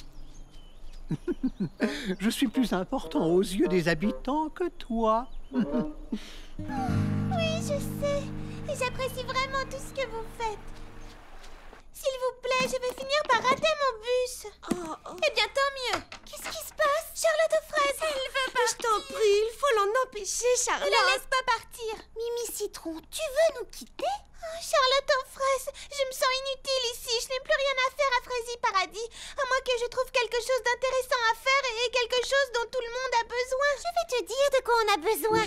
[SPEAKER 4] Je suis plus important aux yeux des habitants que toi.
[SPEAKER 1] Oui, je sais. Et j'apprécie vraiment tout ce que vous faites. S'il vous plaît, je vais finir par rater mon bus. Eh bien, tant mieux. Qu'est-ce qui se passe? Charlotte aux fraises, elle veut pas.
[SPEAKER 6] Je t'en prie, il faut l'en empêcher,
[SPEAKER 1] Ne
[SPEAKER 6] Charlotte!
[SPEAKER 1] la laisse pas partir.
[SPEAKER 2] Mimi Citron, tu veux nous quitter?
[SPEAKER 1] Oh, Charlotte aux fraises, je me sens inutile ici. Je n'ai plus rien à faire à Frézy Paradis. À moins que je trouve quelque chose d'intéressant à faire et quelque chose dont tout le monde a besoin.
[SPEAKER 2] Je vais te dire de quoi on a besoin.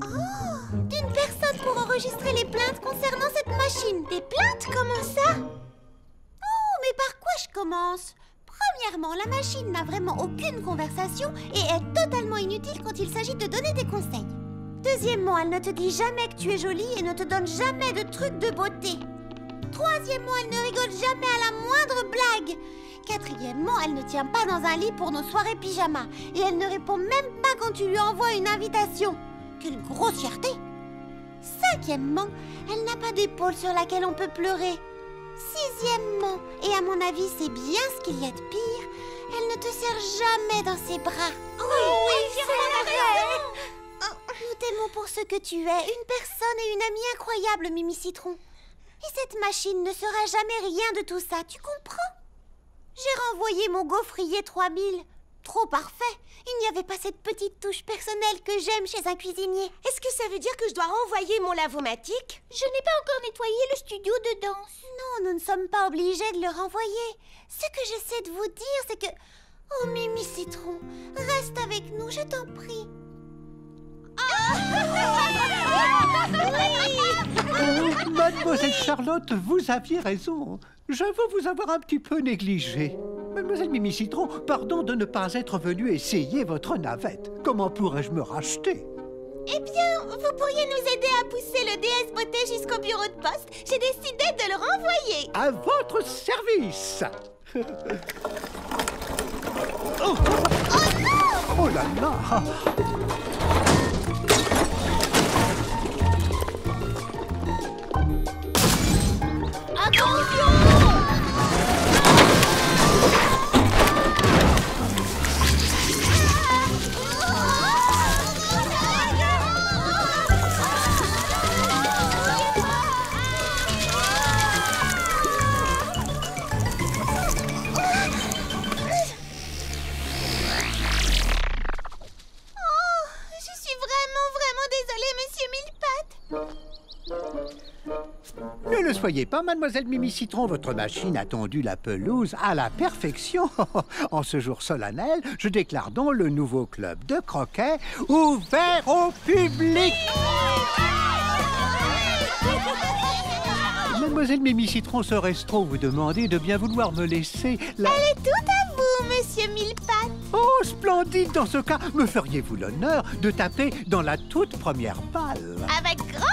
[SPEAKER 1] Oh,
[SPEAKER 2] D'une personne pour enregistrer les plaintes concernant cette machine.
[SPEAKER 1] des plaintes? Comment ça?
[SPEAKER 2] Oh, mais par quoi je commence? Premièrement, la machine n'a vraiment aucune conversation et est totalement inutile quand il s'agit de donner des conseils.
[SPEAKER 1] Deuxièmement, elle ne te dit jamais que tu es jolie et ne te donne jamais de trucs de beauté. Troisièmement, elle ne rigole jamais à la moindre blague. Quatrièmement, elle ne tient pas dans un lit pour nos soirées pyjama. Et elle ne répond même pas quand tu lui envoies une invitation. Quelle grossièreté! Cinquièmement, elle n'a pas d'épaule sur laquelle on peut pleurer. Sixièmement, et à mon avis c'est bien ce qu'il y a de pire, elle ne te serre jamais dans ses bras.
[SPEAKER 3] Oui, c'est vrai.
[SPEAKER 1] Nous t'aimons pour ce que tu es, une personne et une amie incroyable, Mimi Citron. Et cette machine ne sera jamais rien de tout ça, tu comprends? J'ai renvoyé mon gaufrier 3000. Trop parfait. Il n'y avait pas cette petite touche personnelle que j'aime chez un cuisinier.
[SPEAKER 6] Est-ce que ça veut dire que je dois renvoyer mon lavomatique?
[SPEAKER 1] Je n'ai pas encore nettoyé le studio de danse. Non, nous ne sommes pas obligés de le renvoyer. Ce que j'essaie de vous dire, c'est que... Oh, Mimi Citron, reste avec nous, je t'en prie.
[SPEAKER 4] Mademoiselle Charlotte, vous aviez raison. J'avoue vous avoir un petit peu négligé. Mademoiselle Mimi Citron, pardon de ne pas être venue essayer votre navette. Comment pourrais-je me racheter?
[SPEAKER 1] Eh bien, vous pourriez nous aider à pousser le DS Beauté jusqu'au bureau de poste. J'ai décidé de le renvoyer.
[SPEAKER 4] À votre service. Oh, oh là là. Ne le soyez pas, mademoiselle Mimi Citron, votre machine a tondu la pelouse à la perfection. En ce jour solennel, je déclare donc le nouveau club de croquet ouvert au public. Mademoiselle Mimi Citron, serait-ce trop vous demander de bien vouloir me laisser la...
[SPEAKER 1] Elle est toute à vous, monsieur Millepattes.
[SPEAKER 4] Oh, splendide! Dans ce cas, me feriez-vous l'honneur de taper dans la toute première balle?
[SPEAKER 1] Avec grand